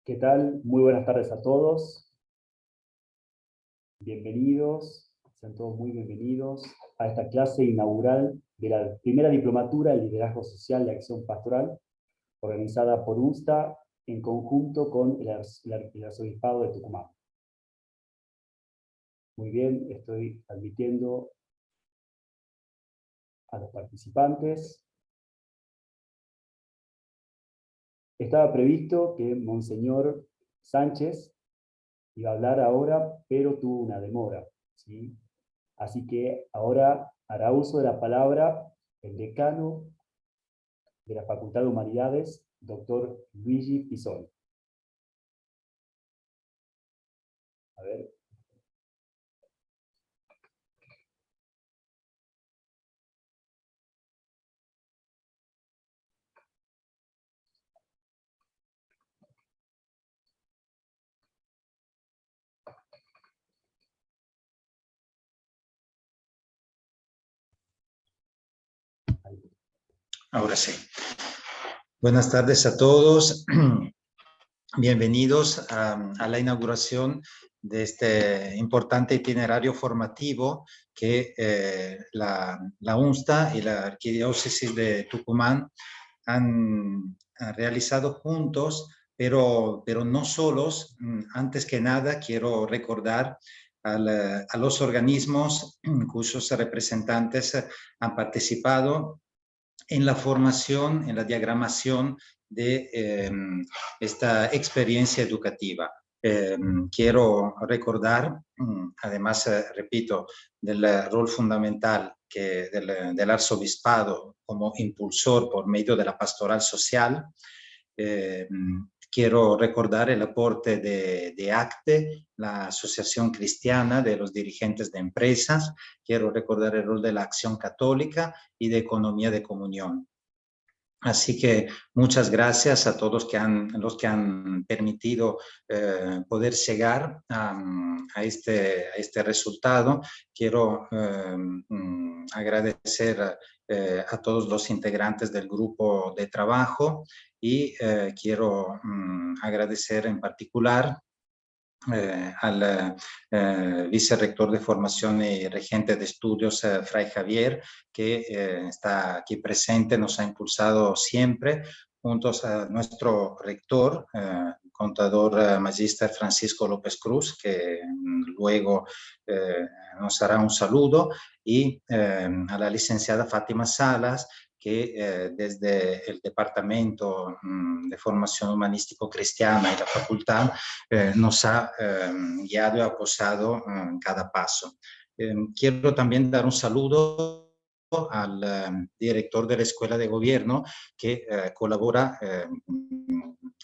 ¿Qué tal? Muy buenas tardes a todos. Bienvenidos, sean todos muy bienvenidos a esta clase inaugural de la primera diplomatura en Liderazgo Social de Acción Pastoral, organizada por UNSTA en conjunto con el Arzobispado de Tucumán. Muy bien, estoy admitiendo a los participantes. Estaba previsto que Monseñor Sánchez iba a hablar ahora, pero tuvo una demora, ¿sí? Así que ahora hará uso de la palabra el decano de la Facultad de Humanidades, doctor Luigi Pisoni. A ver. Ahora sí. Buenas tardes a todos. Bienvenidos a la inauguración de este importante itinerario formativo que la UNSTA y la Arquidiócesis de Tucumán han realizado juntos, pero no solos. Antes que nada, quiero recordar a los organismos cuyos representantes han participado en la formación, en la diagramación de esta experiencia educativa. Quiero recordar, además, repito, del rol fundamental del arzobispado como impulsor por medio de la pastoral social. Quiero recordar el aporte de ACTE, la Asociación Cristiana de los Dirigentes de Empresas. Quiero recordar el rol de la Acción Católica y de Economía de Comunión. Así que muchas gracias a todos los que han permitido poder llegar a este resultado. Quiero agradecer a todos los integrantes del grupo de trabajo y quiero agradecer en particular al vicerrector de formación y regente de estudios, Fray Javier, que está aquí presente, nos ha impulsado siempre, juntos a nuestro rector, contador magíster Francisco López Cruz, que luego nos hará un saludo, y a la licenciada Fátima Salas, que desde el Departamento de Formación Humanístico Cristiana y la Facultad nos ha guiado y apoyado en cada paso. Quiero también dar un saludo al director de la Escuela de Gobierno, que colabora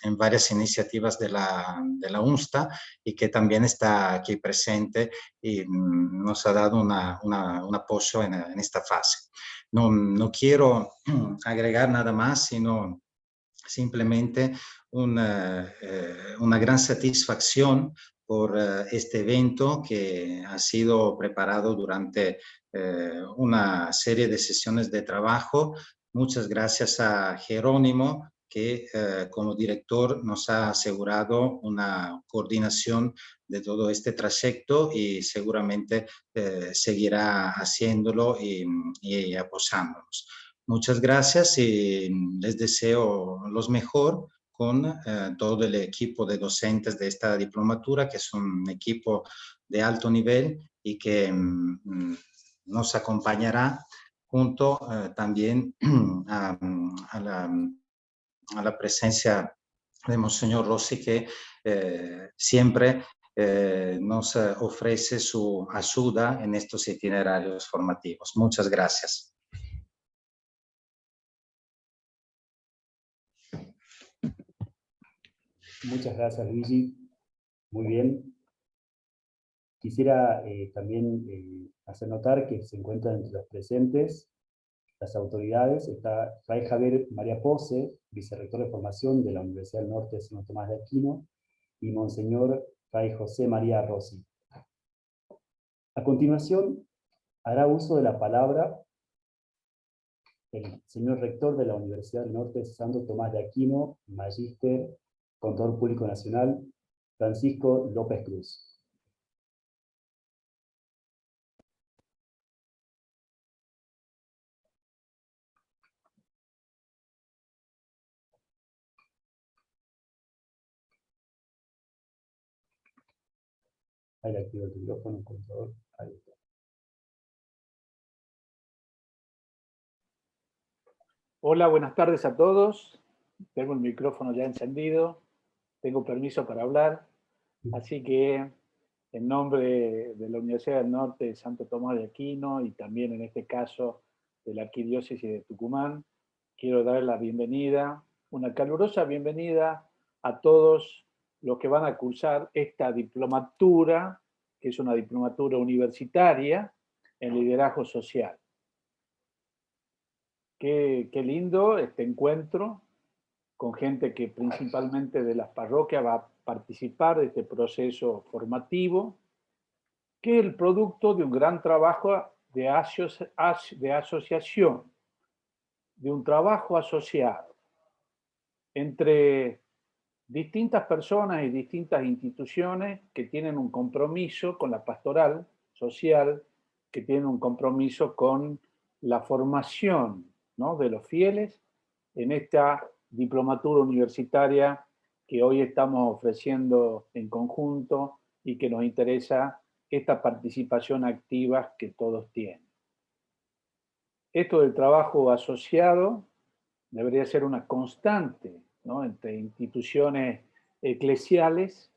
en varias iniciativas de la UNSTA y que también está aquí presente y nos ha dado un apoyo en esta fase. No quiero agregar nada más, sino simplemente una gran satisfacción por este evento que ha sido preparado durante una serie de sesiones de trabajo. Muchas gracias a Jerónimo, que como director nos ha asegurado una coordinación de todo este trayecto y seguramente seguirá haciéndolo y apoyándonos. Muchas gracias y les deseo lo mejor con todo el equipo de docentes de esta diplomatura, que es un equipo de alto nivel y que nos acompañará junto también a la presencia de Monseñor Rossi, que siempre nos ofrece su ayuda en estos itinerarios formativos. Muchas gracias. Muchas gracias, Luigi. Muy bien. Quisiera también hacer notar que se encuentran entre los presentes las autoridades. Está Fray Javier María Pose, vicerrector de formación de la Universidad del Norte de Santo Tomás de Aquino, y Monseñor Fray José María Rossi. A continuación, hará uso de la palabra el señor rector de la Universidad del Norte de Santo Tomás de Aquino, magíster Contador Público Nacional, Francisco López Cruz. Ahí le activo el micrófono, contador. Ahí está. Hola, buenas tardes a todos. Tengo el micrófono ya encendido. Tengo permiso para hablar. Así que, en nombre de la Universidad del Norte de Santo Tomás de Aquino y también en este caso de la Arquidiócesis de Tucumán, quiero dar la bienvenida, una calurosa bienvenida a todos los que van a cursar esta diplomatura, que es una diplomatura universitaria en liderazgo social. Qué lindo este encuentro con gente que principalmente de las parroquias va a participar de este proceso formativo, que es el producto de un gran trabajo de asociación, de un trabajo asociado entre distintas personas y distintas instituciones que tienen un compromiso con la pastoral social, que tienen un compromiso con la formación, ¿no?, de los fieles en esta diplomatura universitaria que hoy estamos ofreciendo en conjunto y que nos interesa esta participación activa que todos tienen. Esto del trabajo asociado debería ser una constante, ¿no?, entre instituciones eclesiales.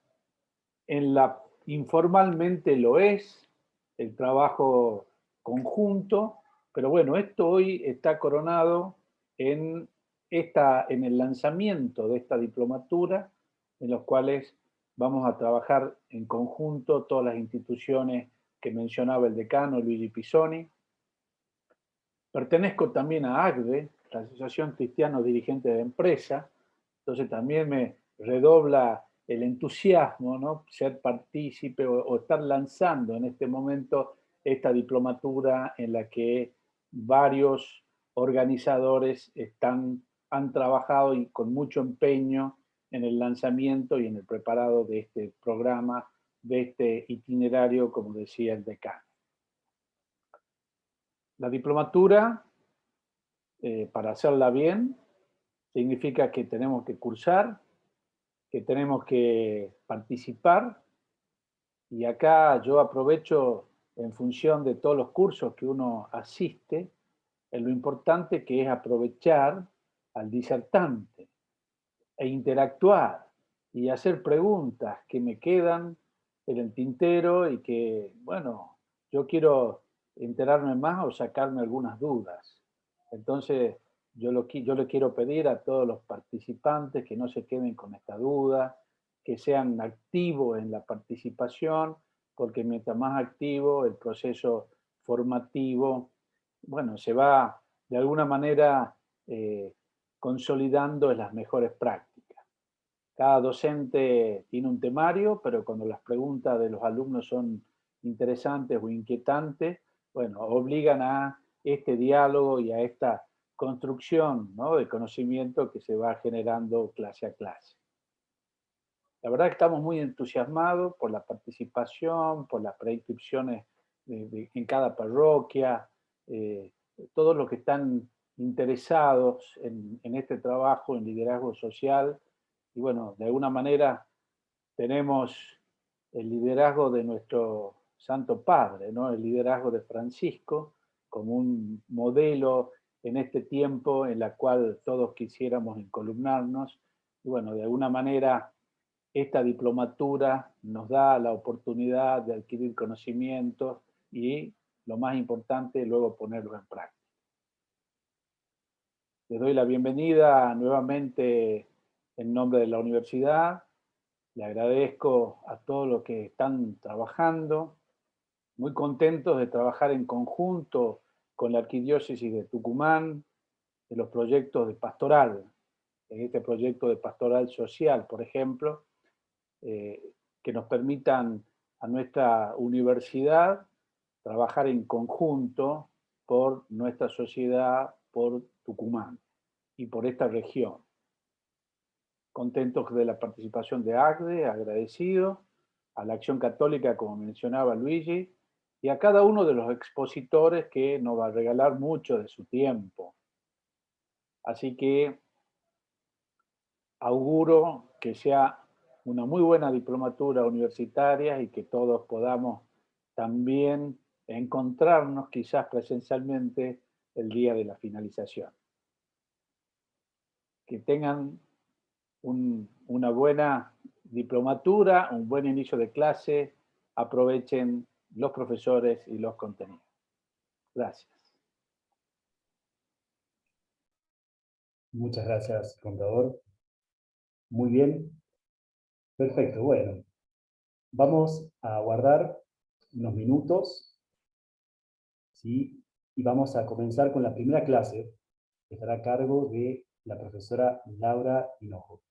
Informalmente lo es, el trabajo conjunto, pero bueno, esto hoy está coronado en el lanzamiento de esta diplomatura, en los cuales vamos a trabajar en conjunto todas las instituciones que mencionaba el decano Luigi Pisoni. Pertenezco también a ACDE, la Asociación Cristiano Dirigente de Empresa, entonces también me redobla el entusiasmo, ¿no?, ser partícipe o estar lanzando en este momento esta diplomatura en la que varios organizadores han trabajado y con mucho empeño en el lanzamiento y en el preparado de este programa, de este itinerario, como decía el decano. La diplomatura, para hacerla bien, significa que tenemos que cursar, que tenemos que participar, y acá yo aprovecho en función de todos los cursos que uno asiste, en lo importante que es aprovechar al disertante e interactuar y hacer preguntas que me quedan en el tintero y que, bueno, yo quiero enterarme más o sacarme algunas dudas. Entonces, yo le quiero pedir a todos los participantes que no se queden con esta duda, que sean activos en la participación, porque mientras más activo el proceso formativo, bueno, se va de alguna manera consolidando en las mejores prácticas. Cada docente tiene un temario, pero cuando las preguntas de los alumnos son interesantes o inquietantes, bueno, obligan a este diálogo y a esta construcción, ¿no?, de conocimiento que se va generando clase a clase. La verdad que estamos muy entusiasmados por la participación, por las preinscripciones en cada parroquia, todos los que están interesados en este trabajo, en liderazgo social. Y bueno, de alguna manera tenemos el liderazgo de nuestro Santo Padre, ¿no?, el liderazgo de Francisco, como un modelo en este tiempo en la cual todos quisiéramos encolumnarnos. Y bueno, de alguna manera esta diplomatura nos da la oportunidad de adquirir conocimientos y, lo más importante, luego ponerlos en práctica. Les doy la bienvenida nuevamente en nombre de la universidad. Le agradezco a todos los que están trabajando, muy contentos de trabajar en conjunto con la Arquidiócesis de Tucumán, de los proyectos de pastoral, en este proyecto de pastoral social, por ejemplo, que nos permitan a nuestra universidad trabajar en conjunto por nuestra sociedad, por Tucumán y por esta región. contentos de la participación de ACDE, agradecidos, a la Acción Católica, como mencionaba Luigi, y a cada uno de los expositores que nos va a regalar mucho de su tiempo. Así que auguro que sea una muy buena diplomatura universitaria y que todos podamos también encontrarnos quizás presencialmente el día de la finalización. Que tengan una buena diplomatura, un buen inicio de clase, aprovechen los profesores y los contenidos. Gracias. Muchas gracias, contador. Muy bien. Perfecto, bueno. Vamos a guardar unos minutos, ¿sí? Y vamos a comenzar con la primera clase, que estará a cargo de la profesora Laura Hinojo.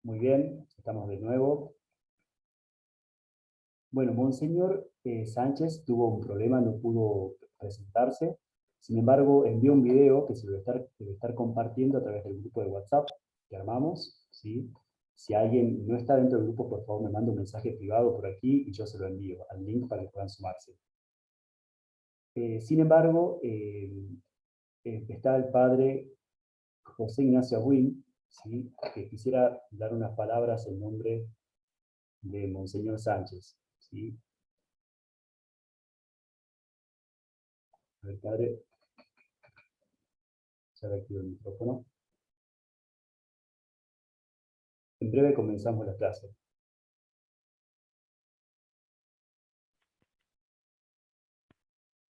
Muy bien, estamos de nuevo. Bueno, Monseñor Sánchez tuvo un problema, no pudo presentarse. Sin embargo, envió un video que se debe estar compartiendo a través del grupo de WhatsApp que armamos, ¿sí? Si alguien no está dentro del grupo, por favor me manda un mensaje privado por aquí y yo se lo envío al link para que puedan sumarse. Sin embargo, está el padre José Ignacio Agüín, ¿sí? Que quisiera dar unas palabras en nombre de Monseñor Sánchez, ¿sí? A ver, padre, ya le activo el micrófono. En breve comenzamos la clase.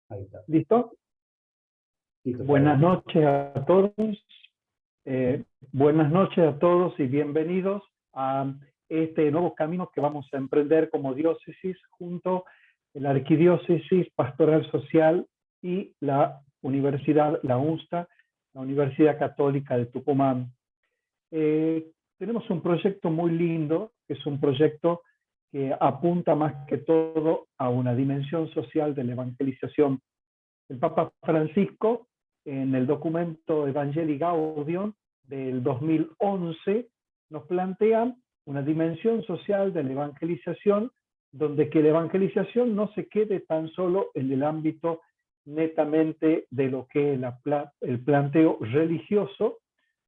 Ahí está. ¿Listo? Listo, Buenas padre. noches a todos. Buenas noches a todos y bienvenidos a este nuevo camino que vamos a emprender como diócesis junto a la Arquidiócesis Pastoral Social y la Universidad, la UNSTA, la Universidad Católica de Tucumán. Tenemos un proyecto muy lindo, que es un proyecto que apunta más que todo a una dimensión social de la evangelización. El Papa Francisco, en el documento Evangelii Gaudium del 2011, nos plantea una dimensión social de la evangelización, donde que la evangelización no se quede tan solo en el ámbito netamente de lo que es el planteo religioso,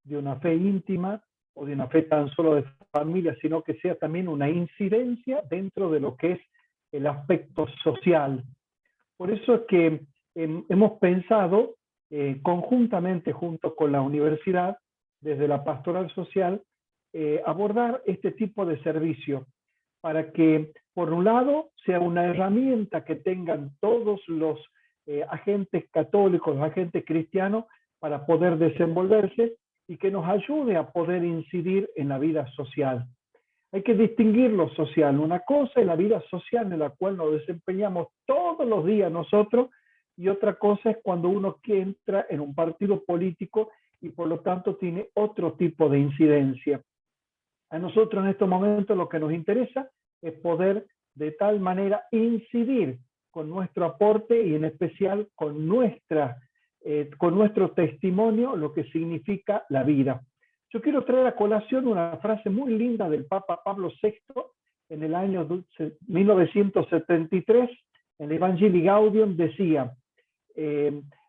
de una fe íntima o de una fe tan solo de familia, sino que sea también una incidencia dentro de lo que es el aspecto social. Por eso es que hemos pensado conjuntamente junto con la universidad, desde la pastoral social, abordar este tipo de servicio para que, por un lado, sea una herramienta que tengan todos los agentes católicos, los agentes cristianos, para poder desenvolverse y que nos ayude a poder incidir en la vida social. Hay que distinguir lo social. Una cosa es la vida social en la cual nos desempeñamos todos los días nosotros, y otra cosa es cuando uno que entra en un partido político y por lo tanto tiene otro tipo de incidencia. A nosotros en estos momentos lo que nos interesa es poder de tal manera incidir con nuestro aporte y en especial con nuestro testimonio, lo que significa la vida. Yo quiero traer a colación una frase muy linda del Papa Pablo VI en el año 1973, en el Evangelii Gaudium decía,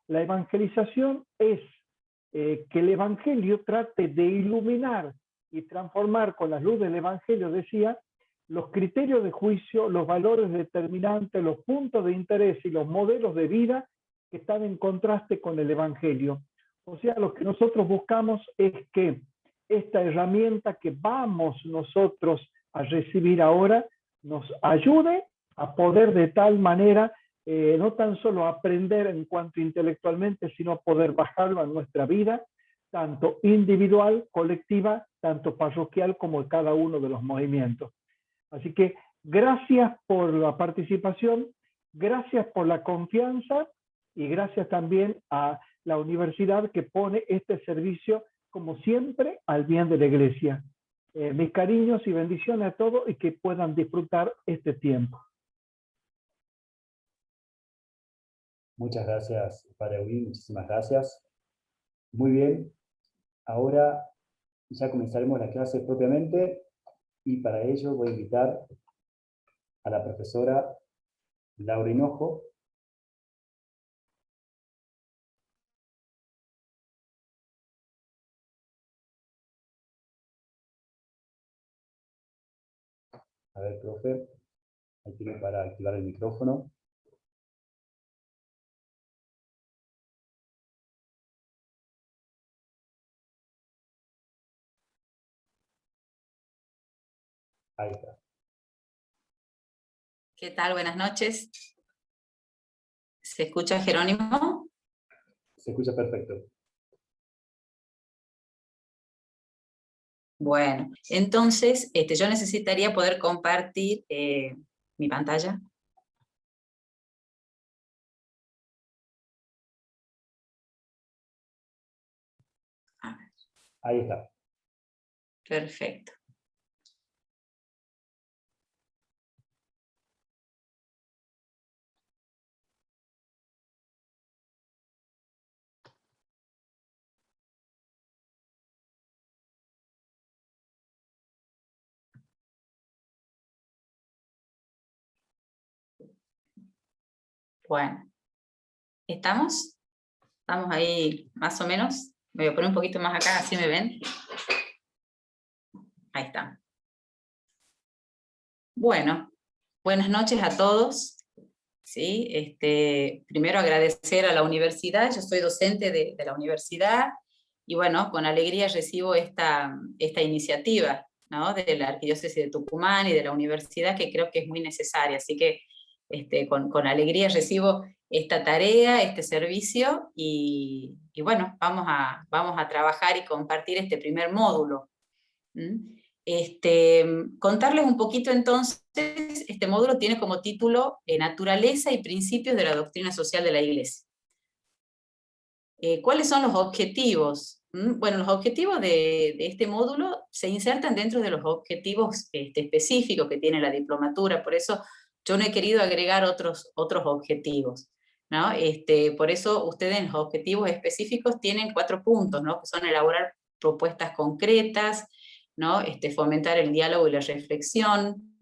la evangelización es que el Evangelio trate de iluminar y transformar con la luz del Evangelio, decía, los criterios de juicio, los valores determinantes, los puntos de interés y los modelos de vida que están en contraste con el Evangelio. O sea, lo que nosotros buscamos es que esta herramienta que vamos nosotros a recibir ahora nos ayude a poder de tal manera no tan solo aprender en cuanto intelectualmente, sino poder bajarlo a nuestra vida, tanto individual, colectiva, tanto parroquial como en cada uno de los movimientos. Así que gracias por la participación, gracias por la confianza y gracias también a la universidad que pone este servicio, como siempre, al bien de la Iglesia. Mis cariños y bendiciones a todos y que puedan disfrutar este tiempo. Muchas gracias, padre Agüín, muchísimas gracias. Muy bien, ahora ya comenzaremos la clase propiamente y para ello voy a invitar a la profesora Laura Hinojo. A ver, profe, ahí tiene para activar el micrófono. Ahí está. ¿Qué tal? Buenas noches. ¿Se escucha, Jerónimo? Se escucha perfecto. Bueno, entonces yo necesitaría poder compartir mi pantalla. A ver. Ahí está. Perfecto. Bueno, ¿estamos? ¿Estamos ahí más o menos? Me voy a poner un poquito más acá, así me ven. Ahí está. Bueno, buenas noches a todos. ¿Sí? Primero agradecer a la universidad, yo soy docente de la universidad, y bueno, con alegría recibo esta iniciativa, ¿no?, de la Arquidiócesis de Tucumán y de la universidad, que creo que es muy necesaria, así que con alegría recibo esta tarea, este servicio, y bueno, vamos a trabajar y compartir este primer módulo. Contarles un poquito entonces, este módulo tiene como título Naturaleza y Principios de la Doctrina Social de la Iglesia. ¿Cuáles son los objetivos? Bueno, los objetivos de este módulo se insertan dentro de los objetivos específicos que tiene la diplomatura, por eso yo no he querido agregar otros objetivos, ¿no? Por eso ustedes en los objetivos específicos tienen 4 puntos, ¿no?, que son elaborar propuestas concretas, ¿no?, fomentar el diálogo y la reflexión,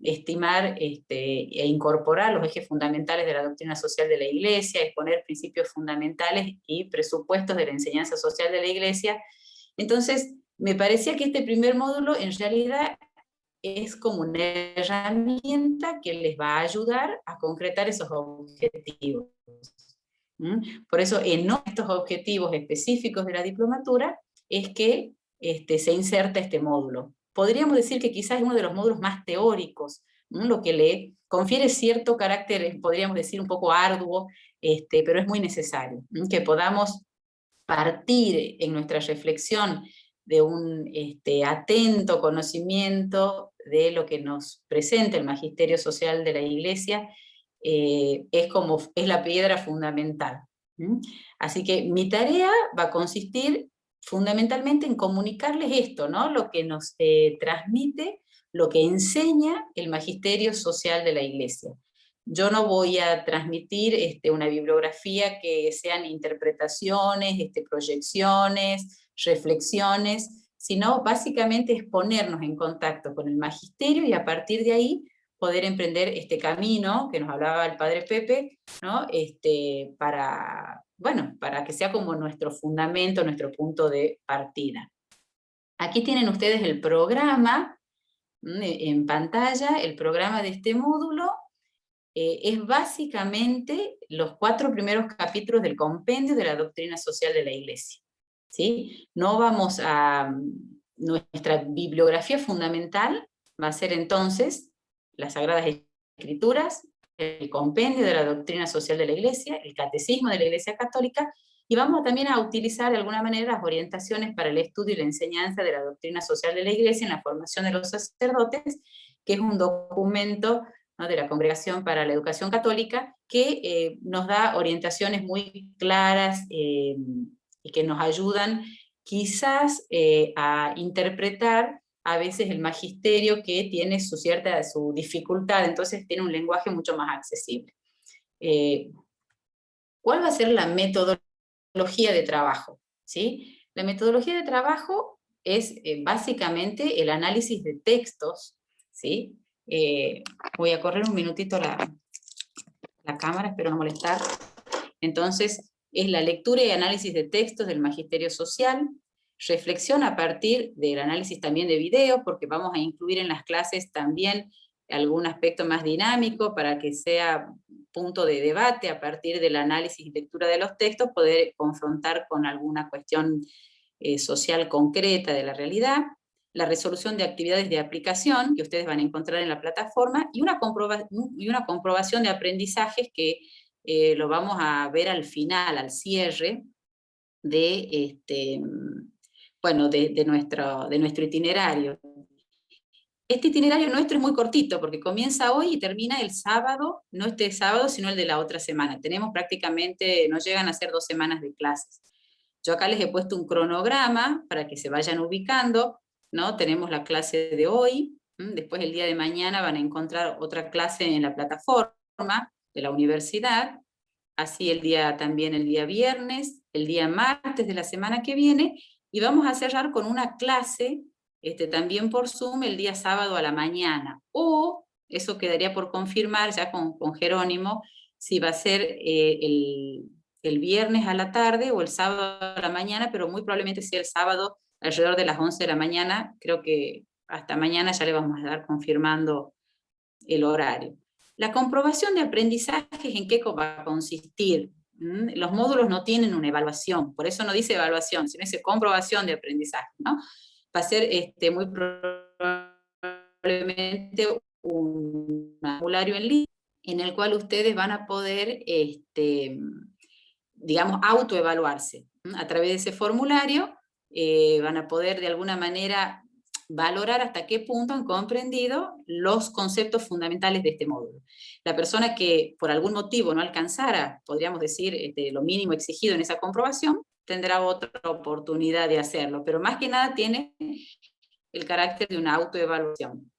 estimar e incorporar los ejes fundamentales de la doctrina social de la Iglesia, exponer principios fundamentales y presupuestos de la enseñanza social de la Iglesia. Entonces, me parecía que este primer módulo en realidad es como una herramienta que les va a ayudar a concretar esos objetivos. Por eso, en estos objetivos específicos de la diplomatura, es que se inserta este módulo. Podríamos decir que quizás es uno de los módulos más teóricos, lo que le confiere cierto carácter, podríamos decir, un poco arduo, pero es muy necesario, que podamos partir en nuestra reflexión de un atento conocimiento de lo que nos presenta el magisterio social de la Iglesia, es la piedra fundamental. Así que mi tarea va a consistir fundamentalmente en comunicarles esto, ¿no?, lo que nos transmite, lo que enseña el magisterio social de la Iglesia. Yo no voy a transmitir una bibliografía que sean interpretaciones, proyecciones, reflexiones, sino básicamente es ponernos en contacto con el magisterio y a partir de ahí poder emprender este camino que nos hablaba el padre Pepe, ¿no?, para que sea como nuestro fundamento, nuestro punto de partida. Aquí tienen ustedes el programa en pantalla, el programa de este módulo. Es básicamente los 4 primeros capítulos del compendio de la doctrina social de la Iglesia, ¿sí? No vamos a... Nuestra bibliografía fundamental va a ser entonces las Sagradas Escrituras, el compendio de la doctrina social de la Iglesia, el catecismo de la Iglesia Católica, y vamos también a utilizar de alguna manera las orientaciones para el estudio y la enseñanza de la doctrina social de la Iglesia en la formación de los sacerdotes, que es un documento, ¿no?, de la Congregación para la Educación Católica, que nos da orientaciones muy claras y que nos ayudan quizás a interpretar a veces el magisterio, que tiene su dificultad, entonces tiene un lenguaje mucho más accesible. ¿Cuál va a ser la metodología de trabajo? ¿Sí? La metodología de trabajo es básicamente el análisis de textos, ¿sí? Voy a correr un minutito la cámara, espero no molestar. Entonces, es la lectura y análisis de textos del magisterio social, reflexión a partir del análisis también de videos, porque vamos a incluir en las clases también algún aspecto más dinámico para que sea punto de debate a partir del análisis y lectura de los textos, poder confrontar con alguna cuestión social concreta de la realidad, la resolución de actividades de aplicación que ustedes van a encontrar en la plataforma y una comprobación de aprendizajes que lo vamos a ver al final, al cierre de nuestro itinerario. Este itinerario nuestro es muy cortito porque comienza hoy y termina el sábado, no este sábado, sino el de la otra semana. Tenemos prácticamente, no llegan a ser 2 semanas de clases. Yo acá les he puesto un cronograma para que se vayan ubicando, ¿no? Tenemos la clase de hoy, después el día de mañana van a encontrar otra clase en la plataforma de la universidad, así también el día viernes, el día martes de la semana que viene, y vamos a cerrar con una clase también por Zoom el día sábado a la mañana, o eso quedaría por confirmar ya con Jerónimo, si va a ser el viernes a la tarde o el sábado a la mañana, pero muy probablemente sea el sábado alrededor de las 11 de la mañana. Creo que hasta mañana ya le vamos a dar confirmando el horario. La comprobación de aprendizajes, ¿en qué va a consistir? Los módulos no tienen una evaluación, por eso no dice evaluación, sino dice comprobación de aprendizaje, ¿no? Va a ser muy probablemente un formulario en línea en el cual ustedes van a poder, digamos, autoevaluarse. A través de ese formulario van a poder de alguna manera valorar hasta qué punto han comprendido los conceptos fundamentales de este módulo. La persona que por algún motivo no alcanzara, podríamos decir, lo mínimo exigido en esa comprobación, tendrá otra oportunidad de hacerlo, pero más que nada tiene el carácter de una autoevaluación.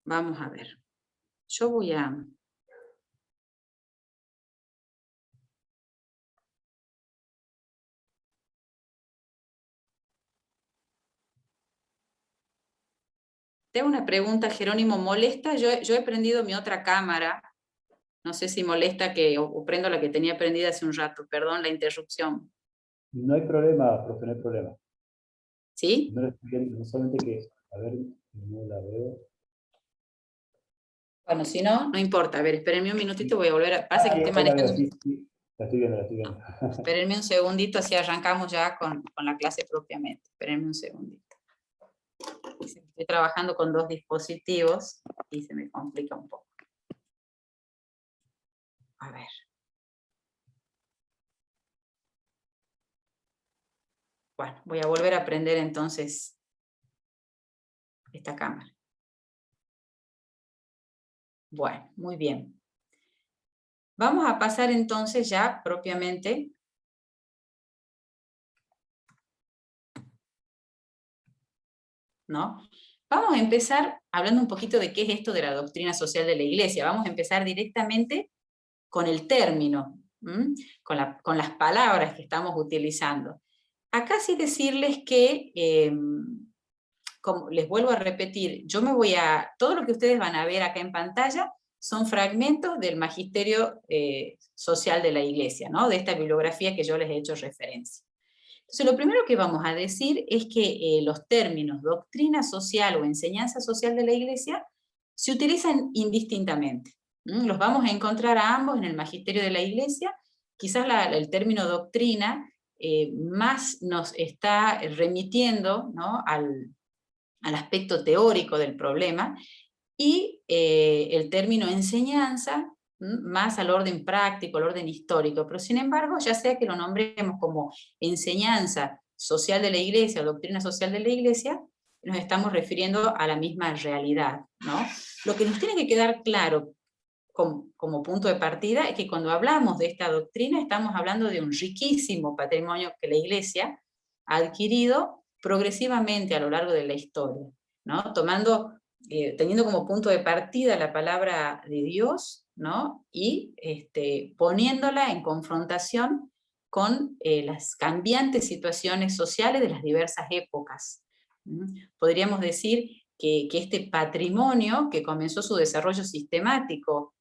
Vamos a ver. Yo voy a... Tengo una pregunta, Jerónimo, ¿molesta? Yo he prendido mi otra cámara. No sé si molesta que o prendo la que tenía prendida hace un rato. Perdón la interrupción. No hay problema, profe, no hay problema. ¿Sí? No, no solamente que, a ver, no la veo. Bueno, si no, no importa. A ver, espérenme un minutito, voy a volver a... Pasa que estoy La veo, manejando... sí, sí. La estoy viendo, la estoy viendo. Espérenme un segundito, así arrancamos ya con la clase propiamente. Espérenme un segundito. Estoy trabajando con dos dispositivos y se me complica un poco. A ver. Bueno, voy a volver a prender entonces esta cámara. Bueno, muy bien. Vamos a pasar entonces ya propiamente ¿no? Vamos a empezar hablando un poquito de qué es esto de la doctrina social de la Iglesia. Vamos a empezar directamente con el término, con las palabras que estamos utilizando. Acá sí decirles que, como les vuelvo a repetir, todo lo que ustedes van a ver acá en pantalla son fragmentos del magisterio social de la Iglesia, ¿no? De esta bibliografía que yo les he hecho referencia. Entonces, lo primero que vamos a decir es que los términos doctrina social o enseñanza social de la Iglesia se utilizan indistintamente. Los vamos a encontrar a ambos en el magisterio de la Iglesia. Quizás el término doctrina más nos está remitiendo, ¿no?, al aspecto teórico del problema, y el término enseñanza más al orden práctico, al orden histórico, pero sin embargo, ya sea que lo nombremos como enseñanza social de la Iglesia o doctrina social de la Iglesia, nos estamos refiriendo a la misma realidad, ¿no? Lo que nos tiene que quedar claro como punto de partida es que cuando hablamos de esta doctrina estamos hablando de un riquísimo patrimonio que la Iglesia ha adquirido progresivamente a lo largo de la historia, ¿no? Teniendo como punto de partida la palabra de Dios, ¿no? Y poniéndola en confrontación con las cambiantes situaciones sociales de las diversas épocas. Podríamos decir que este patrimonio, que comenzó su desarrollo sistemático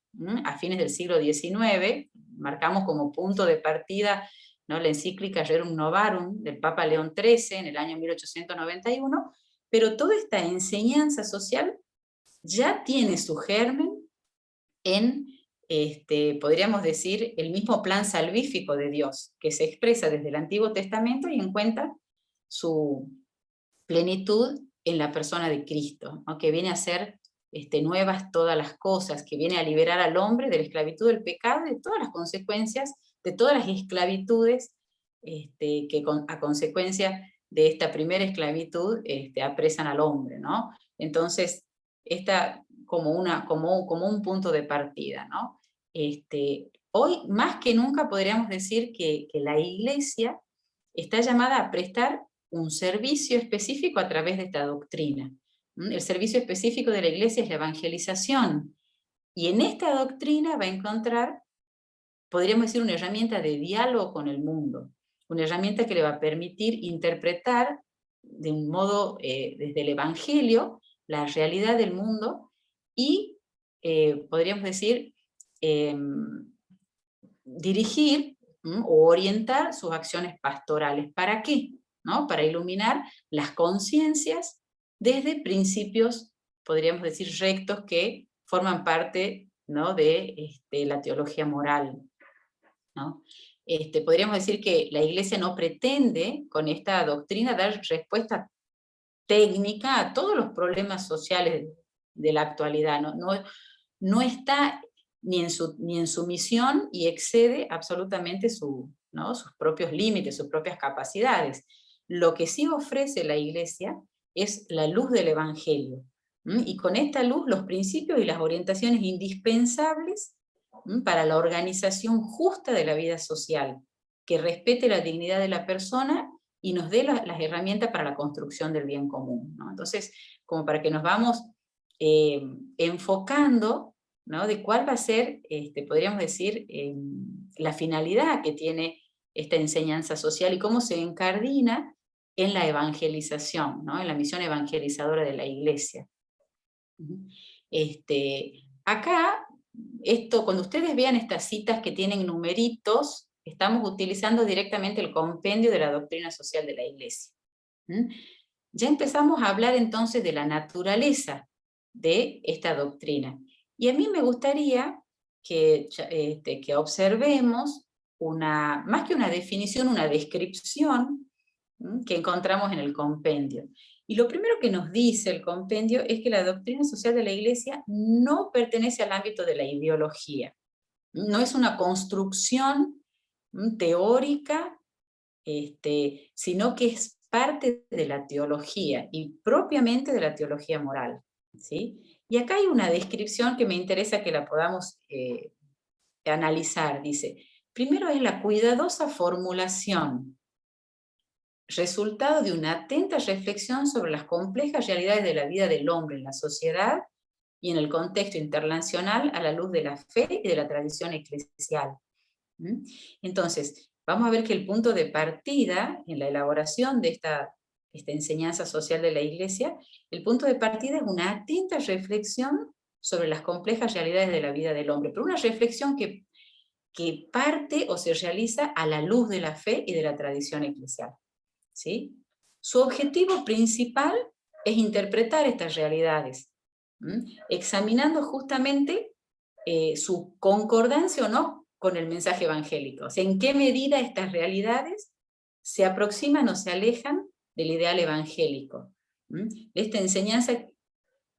a fines del siglo XIX, marcamos como punto de partida, ¿no?, la encíclica Rerum Novarum del Papa León XIII en el año 1891, pero toda esta enseñanza social ya tiene su germen en, podríamos decir, el mismo plan salvífico de Dios, que se expresa desde el Antiguo Testamento y encuentra su plenitud en la persona de Cristo, ¿no?, que viene a ser nuevas todas las cosas, que viene a liberar al hombre de la esclavitud del pecado y de todas las consecuencias, de todas las esclavitudes que a consecuencia de esta primera esclavitud apresan al hombre, ¿no? Entonces, esta como un punto de partida, ¿no? Hoy, más que nunca, podríamos decir que la Iglesia está llamada a prestar un servicio específico a través de esta doctrina. El servicio específico de la Iglesia es la evangelización, y en esta doctrina va a encontrar, podríamos decir, una herramienta de diálogo con el mundo, una herramienta que le va a permitir interpretar de un modo, desde el Evangelio, la realidad del mundo y, podríamos decir, dirigir o orientar sus acciones pastorales. ¿Para qué? ¿No? Para iluminar las conciencias desde principios, podríamos decir, rectos que forman parte, ¿no?, de la teología moral, ¿no? Podríamos decir que la Iglesia no pretende con esta doctrina dar respuesta técnica a todos los problemas sociales de la actualidad, no está ni en su misión y excede absolutamente sus propios límites, sus propias capacidades. Lo que sí ofrece la Iglesia es la luz del Evangelio, y con esta luz los principios y las orientaciones indispensables para la organización justa de la vida social, que respete la dignidad de la persona y nos dé las herramientas para la construcción del bien común, ¿no? Entonces, como para que nos vamos enfocando, ¿no?, de cuál va a ser, podríamos decir, la finalidad que tiene esta enseñanza social y cómo se incardina en la evangelización, ¿no?, en la misión evangelizadora de la Iglesia. Acá, cuando ustedes vean estas citas que tienen numeritos, estamos utilizando directamente el compendio de la doctrina social de la Iglesia. Ya empezamos a hablar entonces de la naturaleza de esta doctrina. Y a mí me gustaría que observemos más que una definición, una descripción que encontramos en el compendio. Y lo primero que nos dice el compendio es que la doctrina social de la Iglesia no pertenece al ámbito de la ideología. No es una construcción teórica, sino que es parte de la teología y propiamente de la teología moral, ¿sí? Y acá hay una descripción que me interesa que la podamos analizar. Dice, primero es la cuidadosa formulación, resultado de una atenta reflexión sobre las complejas realidades de la vida del hombre en la sociedad y en el contexto internacional a la luz de la fe y de la tradición eclesial. Entonces, vamos a ver que el punto de partida en la elaboración de esta enseñanza social de la Iglesia, el punto de partida es una atenta reflexión sobre las complejas realidades de la vida del hombre, pero una reflexión que parte o se realiza a la luz de la fe y de la tradición eclesial, ¿sí? Su objetivo principal es interpretar estas realidades, examinando justamente su concordancia o no con el mensaje evangélico. O sea, en qué medida estas realidades se aproximan o se alejan del ideal evangélico. Esta enseñanza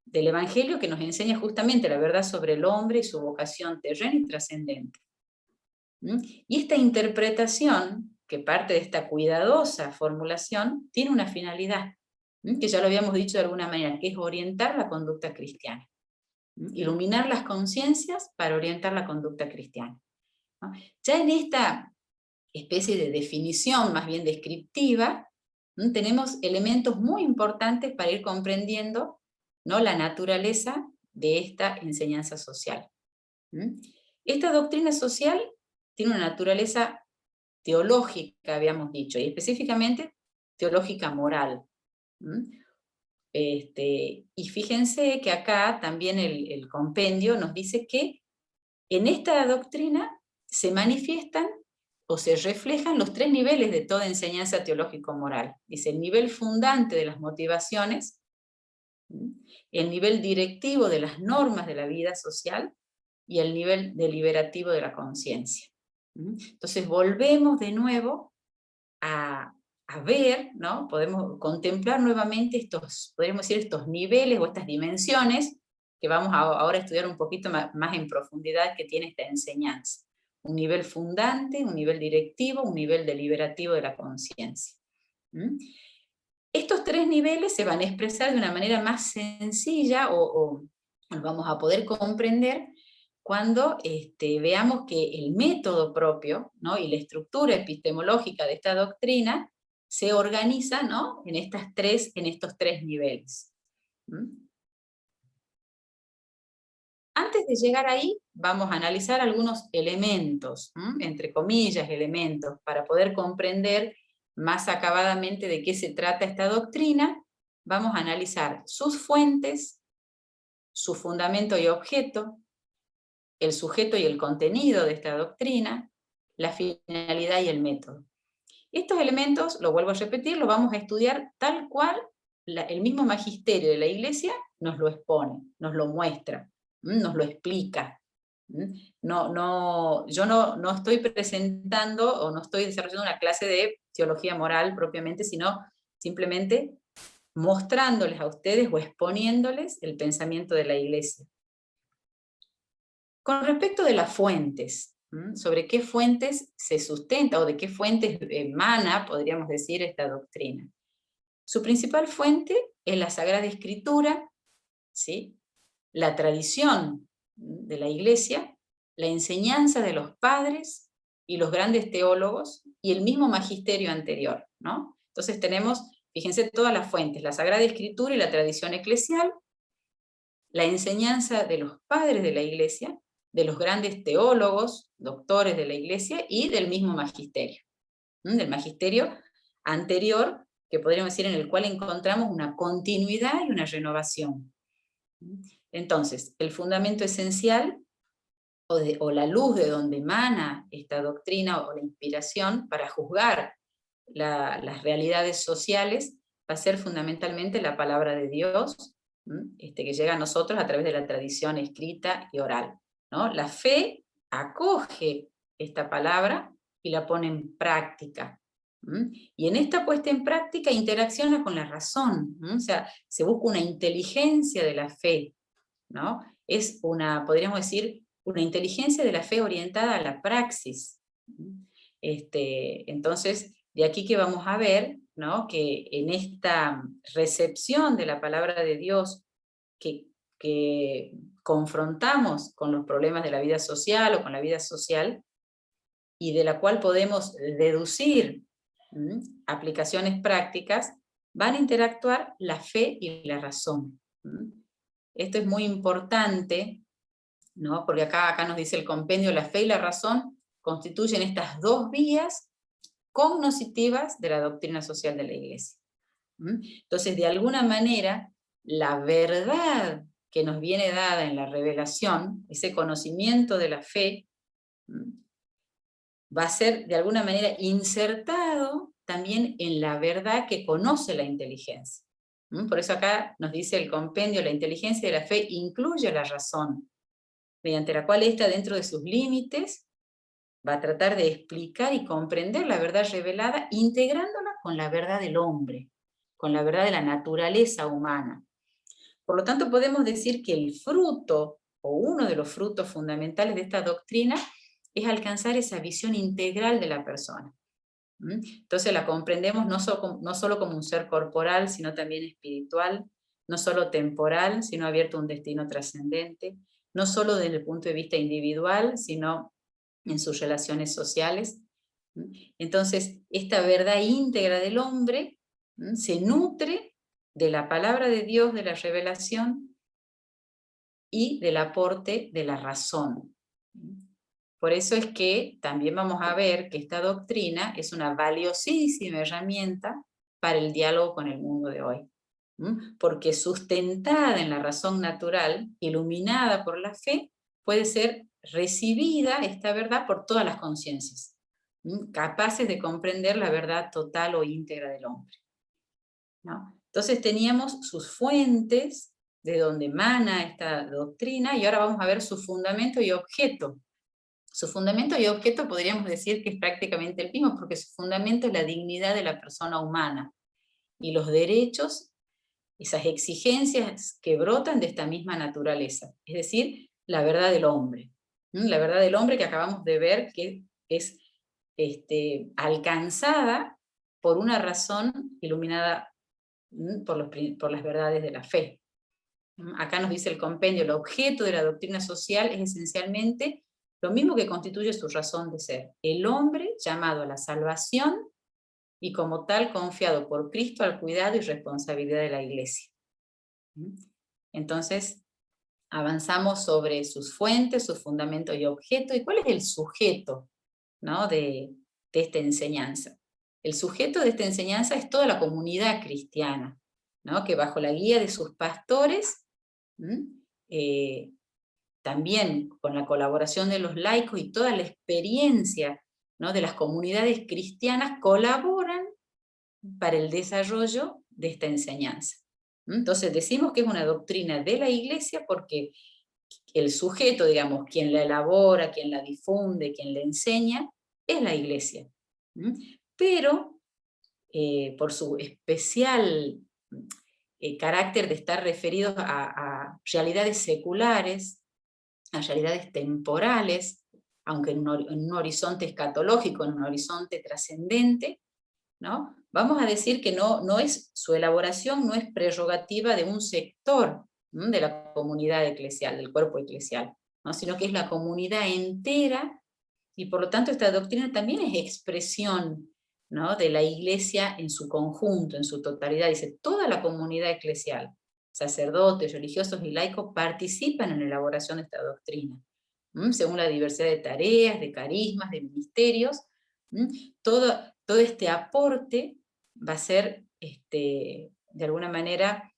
del evangelio que nos enseña justamente la verdad sobre el hombre y su vocación terrena y trascendente. Y esta interpretación, que parte de esta cuidadosa formulación, tiene una finalidad, que ya lo habíamos dicho de alguna manera, que es orientar la conducta cristiana. Iluminar las conciencias para orientar la conducta cristiana. Ya en esta especie de definición más bien descriptiva, tenemos elementos muy importantes para ir comprendiendo, ¿no?, la naturaleza de esta enseñanza social. Esta doctrina social tiene una naturaleza teológica, habíamos dicho, y específicamente teológica moral. Y fíjense que acá también el compendio nos dice que en esta doctrina se manifiestan o se reflejan los tres niveles de toda enseñanza teológico-moral. Dice, el nivel fundante de las motivaciones, el nivel directivo de las normas de la vida social y el nivel deliberativo de la conciencia. Entonces volvemos de nuevo a ver, ¿no? Podemos contemplar nuevamente podríamos decir, estos niveles o estas dimensiones que vamos ahora a estudiar un poquito más en profundidad que tiene esta enseñanza. Un nivel fundante, un nivel directivo, un nivel deliberativo de la conciencia. Estos tres niveles se van a expresar de una manera más sencilla o vamos a poder comprender cuando veamos que el método propio, ¿no?, y la estructura epistemológica de esta doctrina se organiza, ¿no?, en estos tres niveles. Antes de llegar ahí, vamos a analizar algunos elementos, entre comillas elementos, para poder comprender más acabadamente de qué se trata esta doctrina. Vamos a analizar sus fuentes, su fundamento y objeto, el sujeto y el contenido de esta doctrina, la finalidad y el método. Estos elementos, lo vuelvo a repetir, los vamos a estudiar tal cual el mismo magisterio de la Iglesia nos lo expone, nos lo muestra, nos lo explica. Yo no estoy presentando o no estoy desarrollando una clase de teología moral propiamente, sino simplemente mostrándoles a ustedes o exponiéndoles el pensamiento de la Iglesia. Con respecto de las fuentes, sobre qué fuentes se sustenta o de qué fuentes emana, podríamos decir, esta doctrina. Su principal fuente es la Sagrada Escritura, ¿sí? La tradición de la Iglesia, la enseñanza de los padres y los grandes teólogos y el mismo magisterio anterior, ¿no? Entonces tenemos, fíjense, todas las fuentes, la Sagrada Escritura y la tradición eclesial, la enseñanza de los padres de la Iglesia, de los grandes teólogos, doctores de la Iglesia y del mismo magisterio, del magisterio anterior, que podríamos decir en el cual encontramos una continuidad y una renovación. Entonces, el fundamento esencial o la luz de donde emana esta doctrina o la inspiración para juzgar las realidades sociales va a ser fundamentalmente la palabra de Dios, que llega a nosotros a través de la tradición escrita y oral, ¿no? La fe acoge esta palabra y la pone en práctica. Y en esta puesta en práctica interacciona con la razón, o sea, se busca una inteligencia de la fe, ¿no? Es podríamos decir, una inteligencia de la fe orientada a la praxis. Entonces, de aquí que vamos a ver, ¿no? Que en esta recepción de la palabra de Dios que confrontamos con los problemas de la vida social o con la vida social, y de la cual podemos deducir aplicaciones prácticas, van a interactuar la fe y la razón. Esto es muy importante, ¿no? Porque acá nos dice el compendio, la fe y la razón constituyen estas dos vías cognoscitivas de la doctrina social de la Iglesia. Entonces, de alguna manera, la verdad que nos viene dada en la revelación, ese conocimiento de la fe, va a ser de alguna manera insertado también en la verdad que conoce la inteligencia. Por eso acá nos dice el compendio, la inteligencia de la fe incluye la razón, mediante la cual ésta, dentro de sus límites, va a tratar de explicar y comprender la verdad revelada, integrándola con la verdad del hombre, con la verdad de la naturaleza humana. Por lo tanto, podemos decir que el fruto, o uno de los frutos fundamentales de esta doctrina, es alcanzar esa visión integral de la persona. Entonces la comprendemos no solo como un ser corporal, sino también espiritual, no solo temporal, sino abierto a un destino trascendente, no solo desde el punto de vista individual, sino en sus relaciones sociales. Entonces, esta verdad íntegra del hombre se nutre de la palabra de Dios, de la revelación y del aporte de la razón. Por eso es que también vamos a ver que esta doctrina es una valiosísima herramienta para el diálogo con el mundo de hoy. Porque sustentada en la razón natural, iluminada por la fe, puede ser recibida esta verdad por todas las conciencias, capaces de comprender la verdad total o íntegra del hombre, ¿no? Entonces teníamos sus fuentes, de donde emana esta doctrina, y ahora vamos a ver su fundamento y objeto. Su fundamento y objeto podríamos decir que es prácticamente el mismo, porque su fundamento es la dignidad de la persona humana, y los derechos, esas exigencias que brotan de esta misma naturaleza, es decir, la verdad del hombre. La verdad del hombre que acabamos de ver que es alcanzada por una razón iluminada por las verdades de la fe. Acá nos dice el compendio, el objeto de la doctrina social es esencialmente lo mismo que constituye su razón de ser, el hombre llamado a la salvación y como tal confiado por Cristo al cuidado y responsabilidad de la Iglesia. Entonces, avanzamos sobre sus fuentes, sus fundamentos y objeto, y cuál es el sujeto, ¿no? de esta enseñanza. El sujeto de esta enseñanza es toda la comunidad cristiana, ¿no? Que bajo la guía de sus pastores también con la colaboración de los laicos y toda la experiencia, ¿no?, de las comunidades cristianas, colaboran para el desarrollo de esta enseñanza. Entonces decimos que es una doctrina de la Iglesia porque el sujeto, digamos, quien la elabora, quien la difunde, quien la enseña, es la Iglesia. Pero por su especial carácter de estar referidos a realidades seculares, a realidades temporales, aunque en un horizonte escatológico, en un horizonte trascendente, ¿no? Vamos a decir que no es, su elaboración no es prerrogativa de un sector de la comunidad eclesial, del cuerpo eclesial, ¿no?, sino que es la comunidad entera, y por lo tanto esta doctrina también es expresión, ¿no?, de la Iglesia en su conjunto, en su totalidad. Dice, toda la comunidad eclesial, sacerdotes, religiosos y laicos, participan en la elaboración de esta doctrina, según la diversidad de tareas, de carismas, de ministerios. Todo este aporte va a ser, de alguna manera,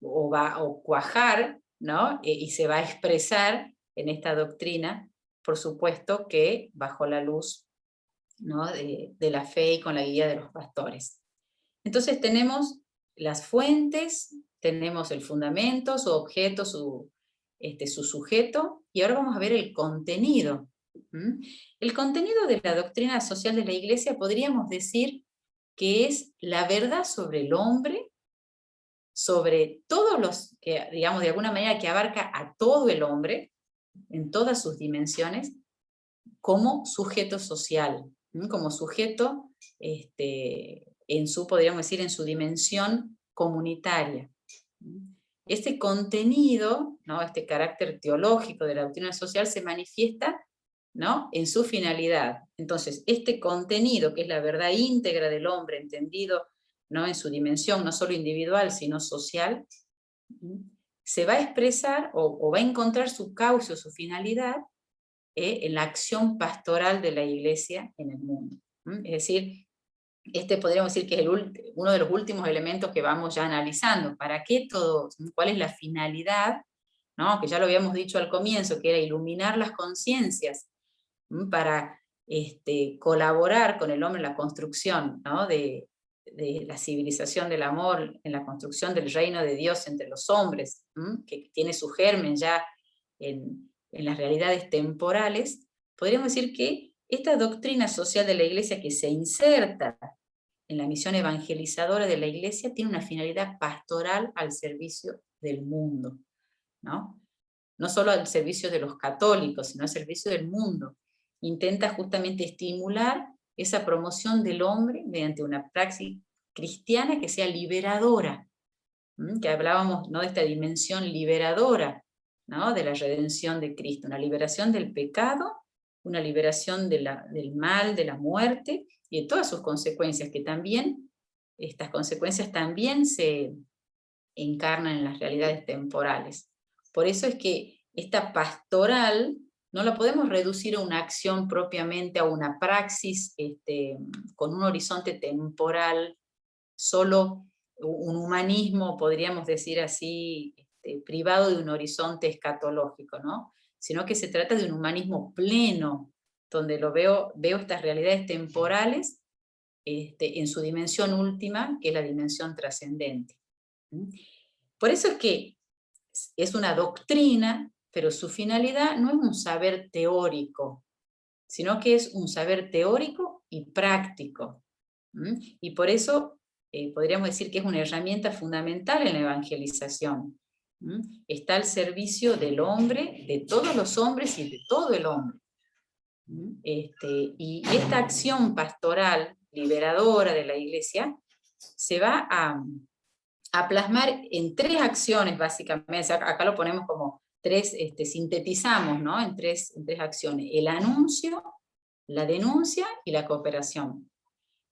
o cuajar, ¿no?, y se va a expresar en esta doctrina, por supuesto que bajo la luz, ¿no?, de la fe y con la guía de los pastores. Entonces tenemos las fuentes, tenemos el fundamento, su objeto, su sujeto, y ahora vamos a ver el contenido. El contenido de la doctrina social de la Iglesia podríamos decir que es la verdad sobre el hombre, sobre todos los, que digamos de alguna manera que abarca a todo el hombre, en todas sus dimensiones, como sujeto social, como sujeto podríamos decir, en su dimensión comunitaria. Este contenido, ¿no?, este carácter teológico de la doctrina social se manifiesta, ¿no?, en su finalidad. Entonces, este contenido, que es la verdad íntegra del hombre, entendido, ¿no?, en su dimensión no solo individual, sino social, se va a expresar o va a encontrar su cauce o su finalidad en la acción pastoral de la Iglesia en el mundo. Es decir, podríamos decir que es uno de los últimos elementos que vamos ya analizando. ¿Para qué todo? ¿Cuál es la finalidad? ¿No? Que ya lo habíamos dicho al comienzo, que era iluminar las conciencias para colaborar con el hombre en la construcción, ¿no?, de la civilización del amor, en la construcción del reino de Dios entre los hombres, que tiene su germen ya en las realidades temporales. Podríamos decir que esta doctrina social de la Iglesia, que se inserta en la misión evangelizadora de la Iglesia, tiene una finalidad pastoral al servicio del mundo, ¿no? No solo al servicio de los católicos, sino al servicio del mundo. Intenta justamente estimular esa promoción del hombre mediante una praxis cristiana que sea liberadora, que hablábamos, ¿no?, de esta dimensión liberadora, ¿no?, de la redención de Cristo, una liberación del pecado, una liberación del mal, de la muerte y de todas sus consecuencias, que también, estas consecuencias también se encarnan en las realidades temporales. Por eso es que esta pastoral no la podemos reducir a una acción propiamente, a una praxis con un horizonte temporal, solo un humanismo, podríamos decir así, privado de un horizonte escatológico, ¿no?, sino que se trata de un humanismo pleno, donde veo estas realidades temporales en su dimensión última, que es la dimensión trascendente. Por eso es que es una doctrina, pero su finalidad no es un saber teórico, sino que es un saber teórico y práctico. Y por eso podríamos decir que es una herramienta fundamental en la evangelización. Está al servicio del hombre, de todos los hombres y de todo el hombre. Y esta acción pastoral, liberadora de la Iglesia, se va a plasmar en tres acciones, básicamente. Acá lo ponemos como tres, sintetizamos, ¿no?, en tres acciones: el anuncio, la denuncia y la cooperación,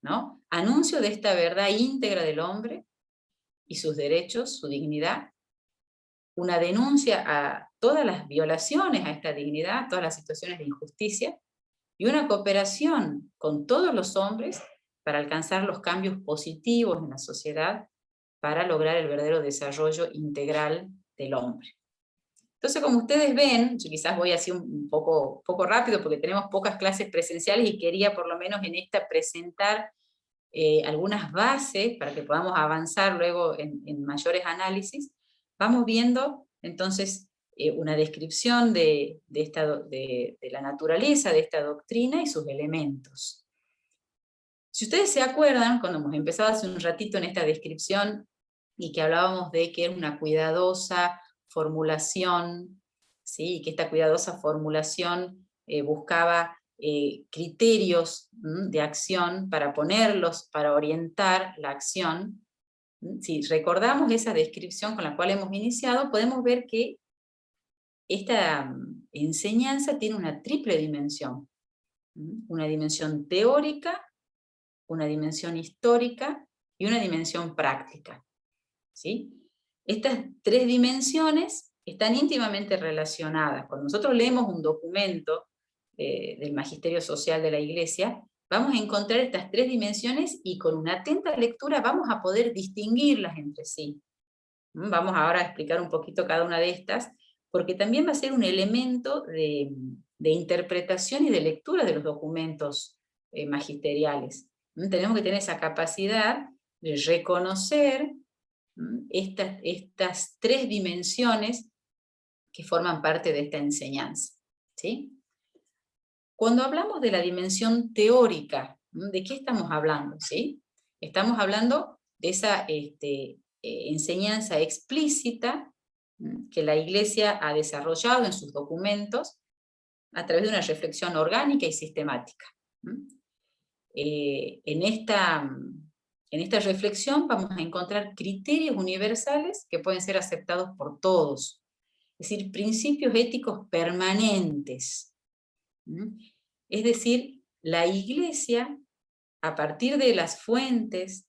¿no? Anuncio de esta verdad íntegra del hombre y sus derechos, su dignidad. Una denuncia a todas las violaciones a esta dignidad, todas las situaciones de injusticia, y una cooperación con todos los hombres para alcanzar los cambios positivos en la sociedad, para lograr el verdadero desarrollo integral del hombre. Entonces, como ustedes ven, yo quizás voy así un poco rápido porque tenemos pocas clases presenciales y quería por lo menos en esta presentar algunas bases para que podamos avanzar luego en mayores análisis. Vamos viendo entonces una descripción de la naturaleza de esta doctrina y sus elementos. Si ustedes se acuerdan, cuando hemos empezado hace un ratito en esta descripción y que hablábamos de que era una cuidadosa formulación, ¿sí? Y que esta cuidadosa formulación buscaba criterios de acción para ponerlos, para orientar la acción. Si recordamos esa descripción con la cual hemos iniciado, podemos ver que esta enseñanza tiene una triple dimensión. Una dimensión teórica, una dimensión histórica y una dimensión práctica. ¿Sí? Estas tres dimensiones están íntimamente relacionadas. Cuando nosotros leemos un documento del Magisterio Social de la Iglesia, vamos a encontrar estas tres dimensiones y con una atenta lectura vamos a poder distinguirlas entre sí. Vamos ahora a explicar un poquito cada una de estas, porque también va a ser un elemento de interpretación y de lectura de los documentos magisteriales. Tenemos que tener esa capacidad de reconocer estas tres dimensiones que forman parte de esta enseñanza. ¿Sí? Cuando hablamos de la dimensión teórica, ¿de qué estamos hablando? ¿Sí? Estamos hablando de esa enseñanza explícita que la Iglesia ha desarrollado en sus documentos a través de una reflexión orgánica y sistemática. En esta reflexión vamos a encontrar criterios universales que pueden ser aceptados por todos, es decir, principios éticos permanentes. Es decir, la Iglesia, a partir de las fuentes,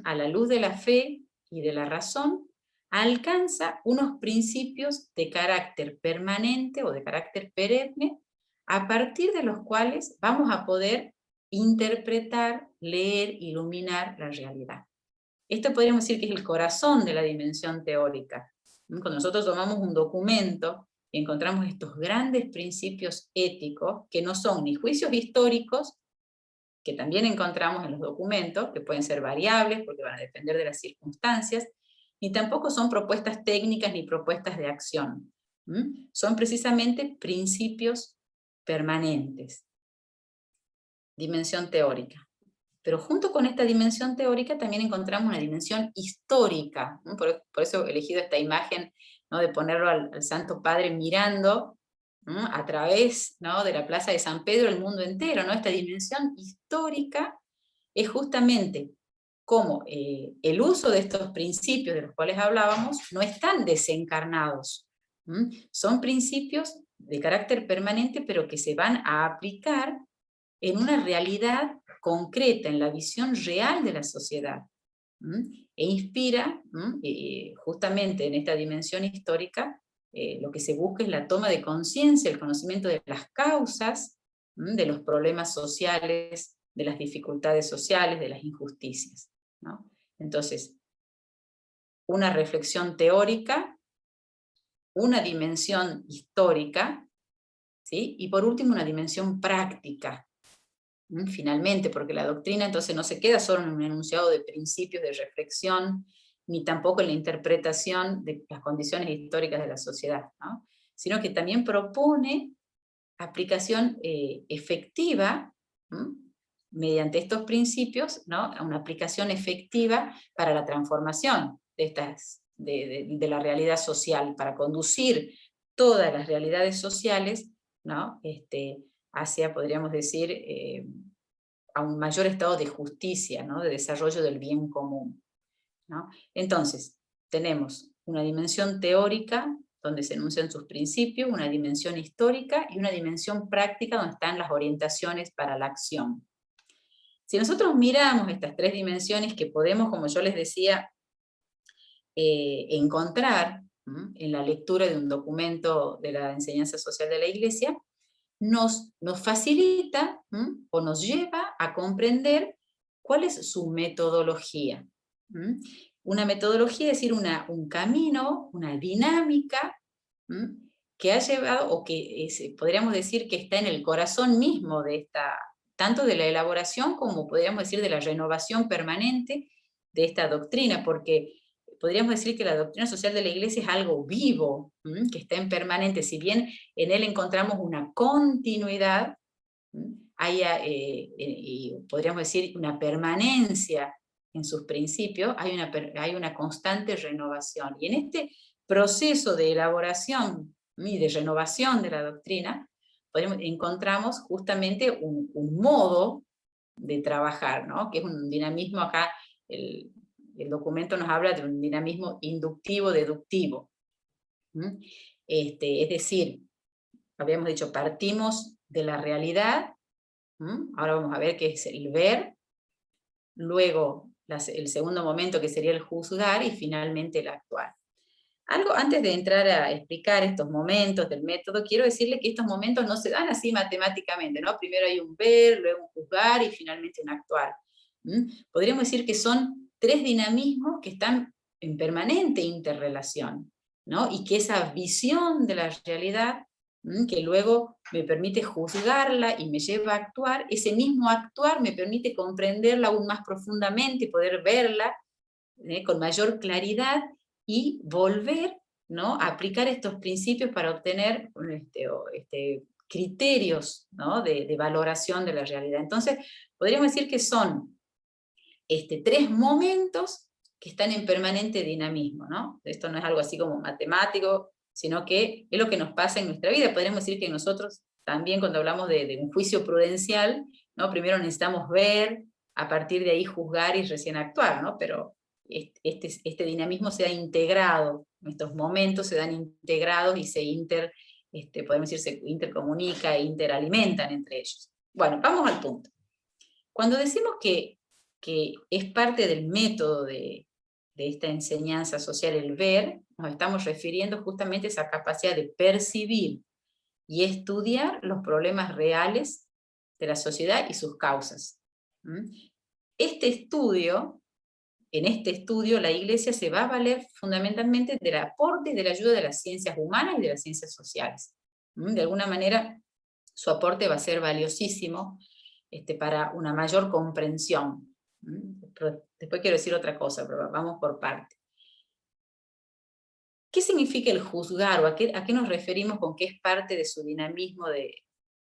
a la luz de la fe y de la razón, alcanza unos principios de carácter permanente o de carácter perenne, a partir de los cuales vamos a poder interpretar, leer, iluminar la realidad. Esto podríamos decir que es el corazón de la dimensión teórica. Cuando nosotros tomamos un documento y encontramos estos grandes principios éticos, que no son ni juicios históricos, que también encontramos en los documentos, que pueden ser variables porque van a depender de las circunstancias, ni tampoco son propuestas técnicas ni propuestas de acción. Son precisamente principios permanentes. Dimensión teórica. Pero junto con esta dimensión teórica también encontramos una dimensión histórica. Por eso he elegido esta imagen, ¿no?, de ponerlo al Santo Padre mirando, ¿no?, a través, ¿no?, de la Plaza de San Pedro el mundo entero, ¿no? Esta dimensión histórica es justamente cómo el uso de estos principios de los cuales hablábamos no están desencarnados. Son principios de carácter permanente, pero que se van a aplicar en una realidad concreta, en la visión real de la sociedad. E inspira, justamente en esta dimensión histórica, lo que se busca es la toma de conciencia, el conocimiento de las causas, de los problemas sociales, de las dificultades sociales, de las injusticias, ¿no? Entonces, una reflexión teórica, una dimensión histórica, ¿sí? Y por último una dimensión práctica, finalmente, porque la doctrina entonces no se queda solo en un enunciado de principios de reflexión, ni tampoco en la interpretación de las condiciones históricas de la sociedad, ¿no?, sino que también propone aplicación efectiva, mediante estos principios, ¿no?, una aplicación efectiva para la transformación de la realidad social, para conducir todas las realidades sociales, ¿no?, hacia, podríamos decir, a un mayor estado de justicia, ¿no?, de desarrollo del bien común, ¿no? Entonces, tenemos una dimensión teórica, donde se enuncian sus principios, una dimensión histórica y una dimensión práctica, donde están las orientaciones para la acción. Si nosotros miramos estas tres dimensiones que podemos, como yo les decía, encontrar en la lectura de un documento de la enseñanza social de la Iglesia, nos facilita o nos lleva a comprender cuál es su metodología. Una metodología, es decir, un camino, una dinámica que ha llevado, o que podríamos decir que está en el corazón mismo de esta, tanto de la elaboración como podríamos decir de la renovación permanente de esta doctrina, porque podríamos decir que la doctrina social de la Iglesia es algo vivo, que está en permanente, si bien en él encontramos una continuidad, y podríamos decir una permanencia en sus principios, hay una constante renovación. Y en este proceso de elaboración y de renovación de la doctrina, encontramos justamente un modo de trabajar, ¿no? Que es un dinamismo acá, el documento nos habla de un dinamismo inductivo-deductivo. Es decir, habíamos dicho, partimos de la realidad, ahora vamos a ver qué es el ver, luego el segundo momento que sería el juzgar y finalmente el actuar. Algo antes de entrar a explicar estos momentos del método, quiero decirle que estos momentos no se dan así matemáticamente, ¿no? Primero hay un ver, luego un juzgar y finalmente un actuar. Podríamos decir que son 3 dinamismos que están en permanente interrelación, ¿no? Y que esa visión de la realidad, que luego me permite juzgarla y me lleva a actuar, ese mismo actuar me permite comprenderla aún más profundamente y poder verla con mayor claridad y volver, ¿no?, a aplicar estos principios para obtener criterios, ¿no?, de valoración de la realidad. Entonces, podríamos decir que son 3 momentos que están en permanente dinamismo, ¿no? Esto no es algo así como matemático, sino que es lo que nos pasa en nuestra vida. Podríamos decir que nosotros también, cuando hablamos de un juicio prudencial, ¿no?, primero necesitamos ver, a partir de ahí juzgar y recién actuar, ¿no? Pero este dinamismo se da integrado, estos momentos se dan integrados y se podemos decir, se intercomunica e interalimentan entre ellos. Bueno, vamos al punto. Cuando decimos que es parte del método de esta enseñanza social el ver, nos estamos refiriendo justamente a esa capacidad de percibir y estudiar los problemas reales de la sociedad y sus causas. En este estudio la Iglesia se va a valer fundamentalmente del aporte y de la ayuda de las ciencias humanas y de las ciencias sociales. De alguna manera su aporte va a ser valiosísimo para una mayor comprensión. Pero después quiero decir otra cosa, pero vamos por parte. ¿Qué significa el juzgar? ¿O a qué nos referimos con que es parte de su dinamismo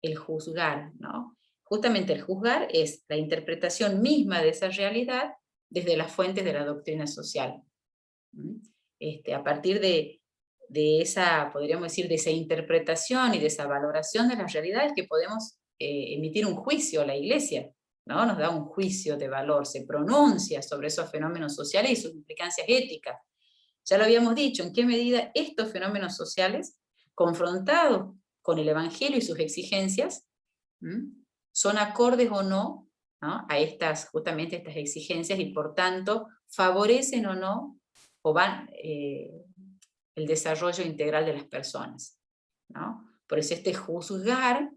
el juzgar, ¿no? Justamente el juzgar es la interpretación misma de esa realidad desde las fuentes de la doctrina social. A partir de esa, podríamos decir, de esa interpretación y de esa valoración de las realidades que podemos emitir un juicio a la Iglesia, ¿no? Nos da un juicio de valor, se pronuncia sobre esos fenómenos sociales y sus implicancias éticas. Ya lo habíamos dicho, en qué medida estos fenómenos sociales, confrontados con el Evangelio y sus exigencias, son acordes o no, ¿no?, a justamente estas exigencias, y por tanto favorecen o no, o van el desarrollo integral de las personas, ¿no? Por eso juzgar,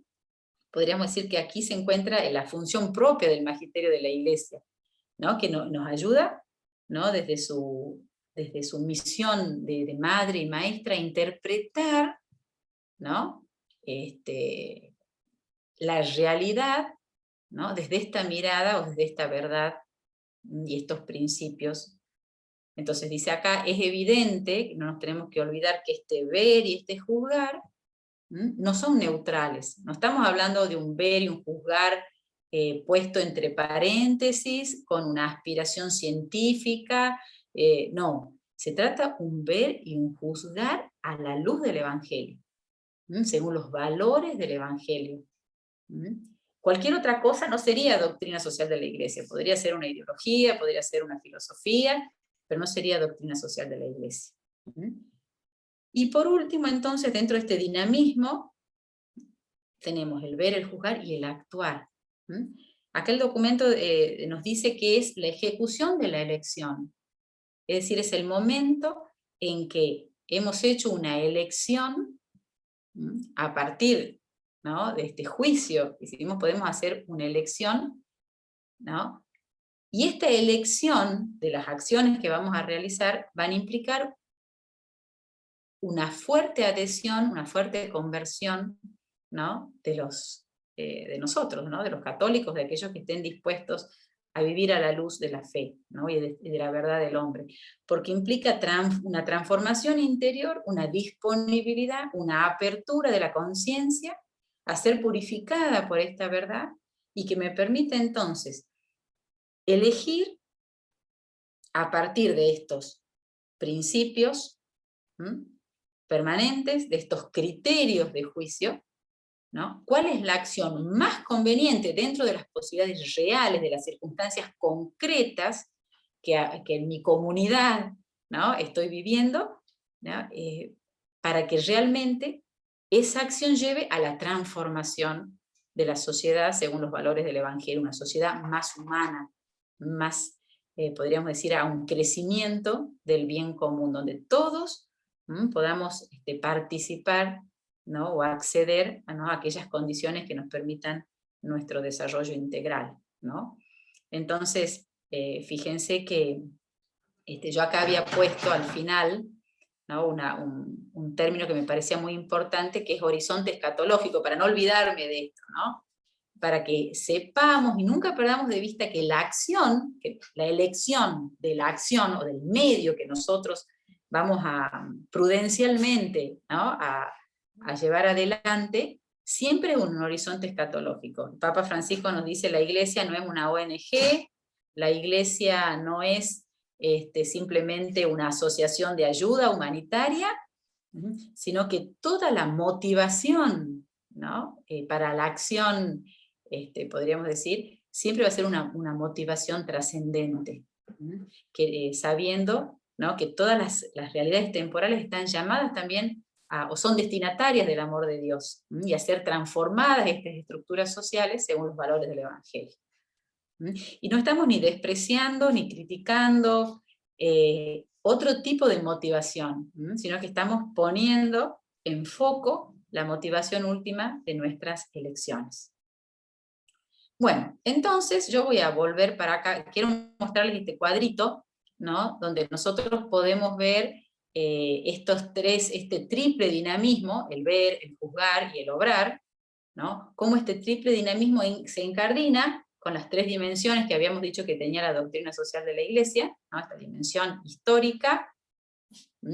podríamos decir que aquí se encuentra la función propia del magisterio de la Iglesia, ¿no?, que nos ayuda, ¿no?, desde su misión de madre y maestra a interpretar, ¿no?, la realidad, ¿no?, desde esta mirada o desde esta verdad y estos principios. Entonces dice acá, es evidente, no nos tenemos que olvidar que este ver y este juzgar no son neutrales. No estamos hablando de un ver y un juzgar puesto entre paréntesis con una aspiración científica. No, se trata un ver y un juzgar a la luz del Evangelio, según los valores del Evangelio. Cualquier otra cosa no sería doctrina social de la Iglesia. Podría ser una ideología, podría ser una filosofía, pero no sería doctrina social de la Iglesia. Y por último, entonces, dentro de este dinamismo, tenemos el ver, el juzgar y el actuar. Acá el documento nos dice que es la ejecución de la elección. Es decir, es el momento en que hemos hecho una elección a partir, ¿no?, de este juicio. Decidimos, podemos hacer una elección, ¿no? Y esta elección de las acciones que vamos a realizar van a implicar una fuerte adhesión, una fuerte conversión, ¿no? de nosotros, ¿no? De los católicos, de aquellos que estén dispuestos a vivir a la luz de la fe, ¿no? y de la verdad del hombre, porque implica una transformación interior, una disponibilidad, una apertura de la conciencia a ser purificada por esta verdad, y que me permite entonces elegir a partir de estos principios permanentes, de estos criterios de juicio, ¿no? ¿Cuál es la acción más conveniente dentro de las posibilidades reales, de las circunstancias concretas que en mi comunidad, ¿no? estoy viviendo, ¿no? Para que realmente esa acción lleve a la transformación de la sociedad según los valores del Evangelio, una sociedad más humana, más, podríamos decir, a un crecimiento del bien común, donde todos podamos participar, ¿no? o acceder, ¿no? a aquellas condiciones que nos permitan nuestro desarrollo integral, ¿no? Entonces, fíjense que yo acá había puesto al final, ¿no? un término que me parecía muy importante, que es horizonte escatológico, para no olvidarme de esto, ¿no? Para que sepamos y nunca perdamos de vista que la acción, que la elección de la acción o del medio que nosotros vamos a prudencialmente, ¿no? a llevar adelante, siempre un horizonte escatológico. El Papa Francisco nos dice: la Iglesia no es una ONG, la Iglesia no es simplemente una asociación de ayuda humanitaria, sino que toda la motivación, ¿no? Para la acción, podríamos decir, siempre va a ser una motivación trascendente, que sabiendo, ¿no? que todas las realidades temporales están llamadas también o son destinatarias del amor de Dios, y a ser transformadas estas estructuras sociales según los valores del Evangelio. Y no estamos ni despreciando ni criticando otro tipo de motivación, sino que estamos poniendo en foco la motivación última de nuestras elecciones. Bueno, entonces yo voy a volver para acá. Quiero mostrarles este cuadrito, ¿no? donde nosotros podemos ver este triple dinamismo, el ver, el juzgar y el obrar, ¿no? Cómo este triple dinamismo se incardina con las tres dimensiones que habíamos dicho que tenía la doctrina social de la Iglesia, ¿no? Esta dimensión histórica,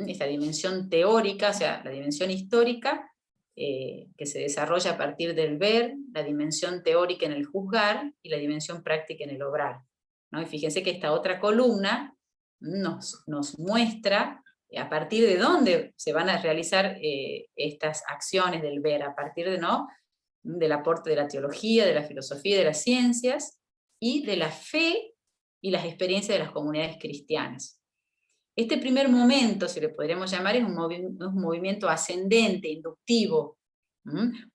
esta dimensión teórica, o sea, la dimensión histórica, que se desarrolla a partir del ver, la dimensión teórica en el juzgar y la dimensión práctica en el obrar, ¿no? Y fíjense que esta otra columna nos muestra a partir de dónde se van a realizar estas acciones del ver, a partir de, ¿no? del aporte de la teología, de la filosofía y de las ciencias, y de la fe y las experiencias de las comunidades cristianas. Este primer momento, si le podríamos llamar, es un movimiento ascendente, inductivo.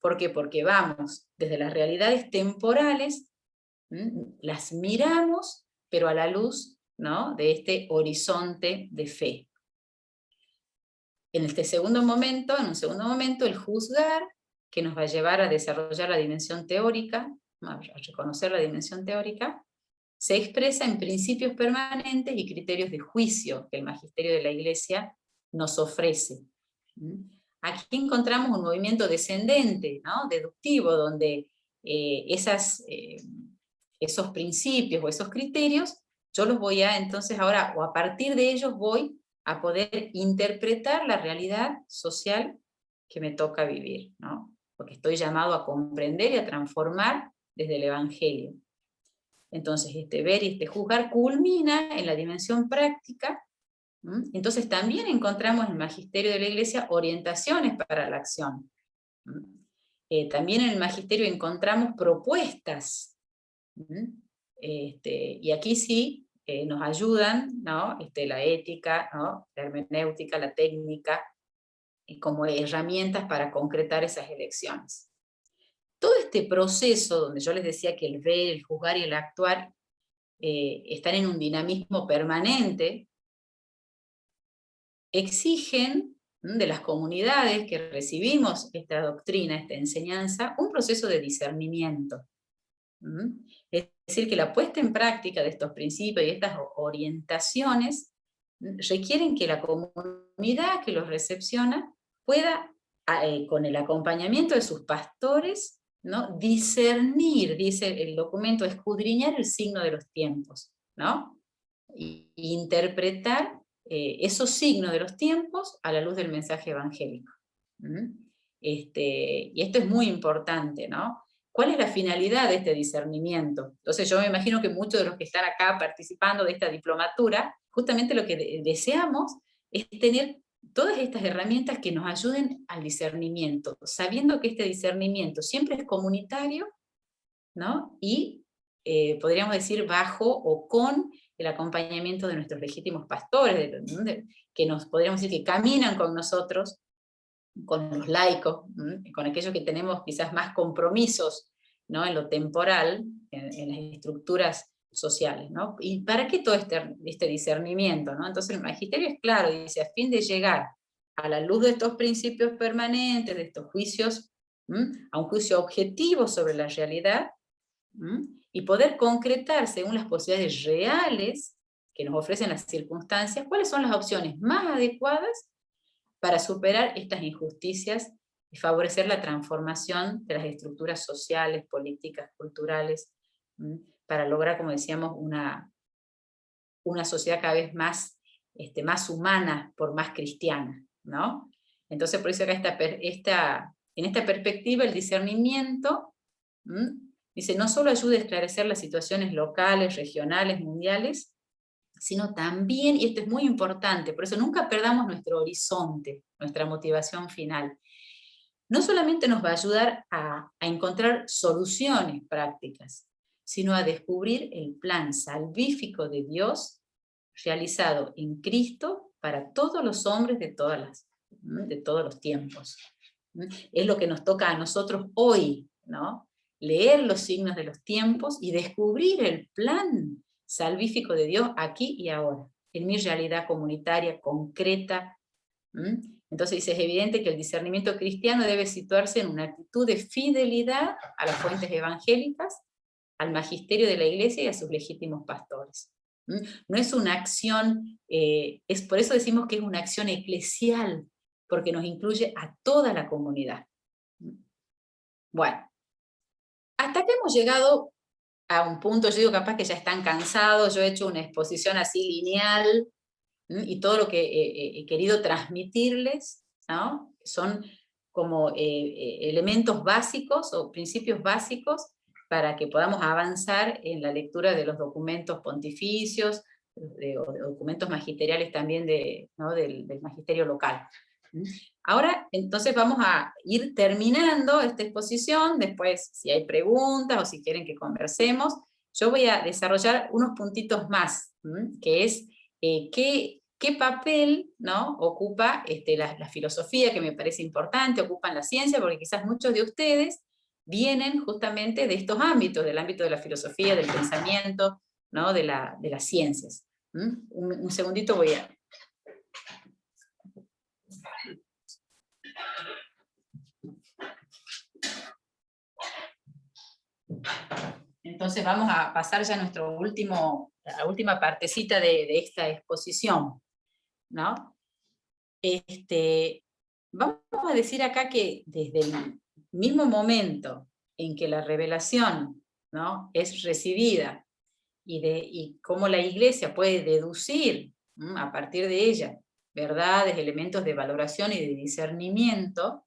¿Por qué? Porque vamos desde las realidades temporales, las miramos, pero a la luz, ¿no? de este horizonte de fe. En un segundo momento, el juzgar, que nos va a llevar a desarrollar la dimensión teórica, a reconocer la dimensión teórica, se expresa en principios permanentes y criterios de juicio que el magisterio de la Iglesia nos ofrece. Aquí encontramos un movimiento descendente, ¿no? deductivo, donde esos principios o esos criterios, yo los voy a, entonces ahora, o a partir de ellos voy a poder interpretar la realidad social que me toca vivir, ¿no? Porque estoy llamado a comprender y a transformar desde el Evangelio. Entonces, este ver y este juzgar culmina en la dimensión práctica. Entonces, también encontramos en el magisterio de la Iglesia orientaciones para la acción. También en el magisterio encontramos propuestas. Y aquí sí nos ayudan, ¿no? La ética, ¿no? la hermenéutica, la técnica, como herramientas para concretar esas elecciones. Todo este proceso, donde yo les decía que el ver, el juzgar y el actuar están en un dinamismo permanente, exigen de las comunidades que recibimos esta doctrina, esta enseñanza, un proceso de discernimiento. Es decir, que la puesta en práctica de estos principios y estas orientaciones requieren que la comunidad que los recepciona pueda, con el acompañamiento de sus pastores, ¿no?, discernir, dice el documento, escudriñar el signo de los tiempos, ¿no?, y interpretar esos signos de los tiempos a la luz del mensaje evangélico. Y esto es muy importante, ¿no? ¿Cuál es la finalidad de este discernimiento? Entonces yo me imagino que muchos de los que están acá participando de esta diplomatura, justamente lo que deseamos es tener todas estas herramientas que nos ayuden al discernimiento, sabiendo que este discernimiento siempre es comunitario, ¿no? Y podríamos decir bajo o con el acompañamiento de nuestros legítimos pastores, que nos podríamos decir que caminan con nosotros, con los laicos, con aquellos que tenemos quizás más compromisos, ¿no?, en lo temporal, en las estructuras sociales, ¿no? ¿Y para qué todo este discernimiento, ¿no? Entonces el magisterio es claro, dice, a fin de llegar a la luz de estos principios permanentes, de estos juicios, a un juicio objetivo sobre la realidad, y poder concretar según las posibilidades reales que nos ofrecen las circunstancias, cuáles son las opciones más adecuadas para superar estas injusticias y favorecer la transformación de las estructuras sociales, políticas, culturales, para lograr, como decíamos, una sociedad cada vez más, más humana, por más cristiana, ¿no? Entonces, por eso acá en esta perspectiva, el discernimiento, dice, no solo ayuda a esclarecer las situaciones locales, regionales, mundiales, sino también, y esto es muy importante, por eso nunca perdamos nuestro horizonte, nuestra motivación final. No solamente nos va a ayudar a encontrar soluciones prácticas, sino a descubrir el plan salvífico de Dios realizado en Cristo para todos los hombres de todos los tiempos. Es lo que nos toca a nosotros hoy, ¿no? Leer los signos de los tiempos y descubrir el plan salvífico de Dios aquí y ahora, en mi realidad comunitaria, concreta. Entonces dice, es evidente que el discernimiento cristiano debe situarse en una actitud de fidelidad a las fuentes evangélicas, al magisterio de la Iglesia y a sus legítimos pastores. No es una acción, es por eso decimos que es una acción eclesial, porque nos incluye a toda la comunidad. Bueno, hasta que hemos llegado a un punto, yo digo capaz que ya están cansados, yo he hecho una exposición así lineal, y todo lo que he querido transmitirles, ¿no?, son como elementos básicos o principios básicos para que podamos avanzar en la lectura de los documentos pontificios, o de documentos magisteriales también ¿no?, del magisterio local. Ahora, entonces vamos a ir terminando esta exposición, después si hay preguntas o si quieren que conversemos, yo voy a desarrollar unos puntitos más, que es qué papel, ¿no?, ocupa la filosofía, que me parece importante, ocupan la ciencia, porque quizás muchos de ustedes vienen justamente de estos ámbitos, del ámbito de la filosofía, del pensamiento, ¿no?, de las ciencias. Un segundito voy a... Entonces vamos a pasar ya a la última partecita de esta exposición, ¿no? Vamos a decir acá que desde el mismo momento en que la revelación, ¿no?, es recibida y cómo la Iglesia puede deducir a partir de ella verdades, elementos de valoración y de discernimiento,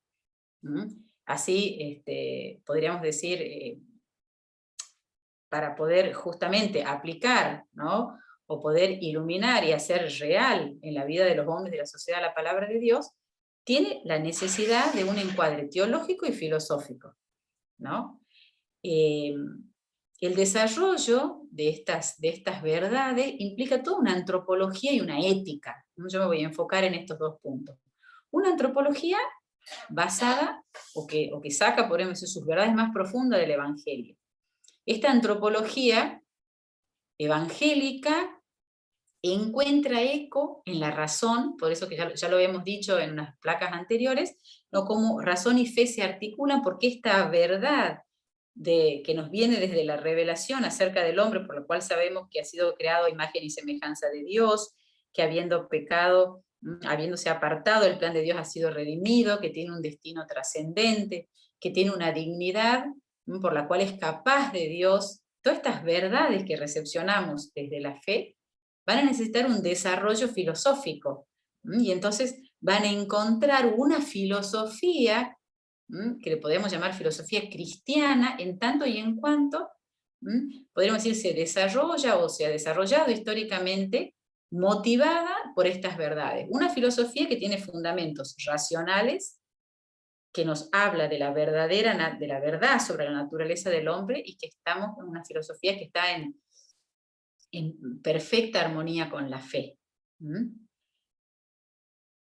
así podríamos decir, para poder justamente aplicar, ¿no?, o poder iluminar y hacer real en la vida de los hombres de la sociedad la palabra de Dios, tiene la necesidad de un encuadre teológico y filosófico, ¿no? El desarrollo de estas verdades implica toda una antropología y una ética. Yo me voy a enfocar en estos dos puntos. Una antropología basada, o que saca, podríamos decir, sus verdades más profundas del Evangelio. Esta antropología evangélica encuentra eco en la razón, por eso que ya lo habíamos dicho en unas placas anteriores, ¿no?, cómo razón y fe se articulan, porque esta verdad que nos viene desde la revelación acerca del hombre, por lo cual sabemos que ha sido creado a imagen y semejanza de Dios, que habiendo pecado, habiéndose apartado, el plan de Dios ha sido redimido, que tiene un destino trascendente, que tiene una dignidad por la cual es capaz de Dios. Todas estas verdades que recepcionamos desde la fe van a necesitar un desarrollo filosófico, y entonces van a encontrar una filosofía que le podemos llamar filosofía cristiana, en tanto y en cuanto, podríamos decir, se desarrolla o se ha desarrollado históricamente motivada por estas verdades. Una filosofía que tiene fundamentos racionales, que nos habla de la verdad sobre la naturaleza del hombre, y que estamos en una filosofía que está en perfecta armonía con la fe.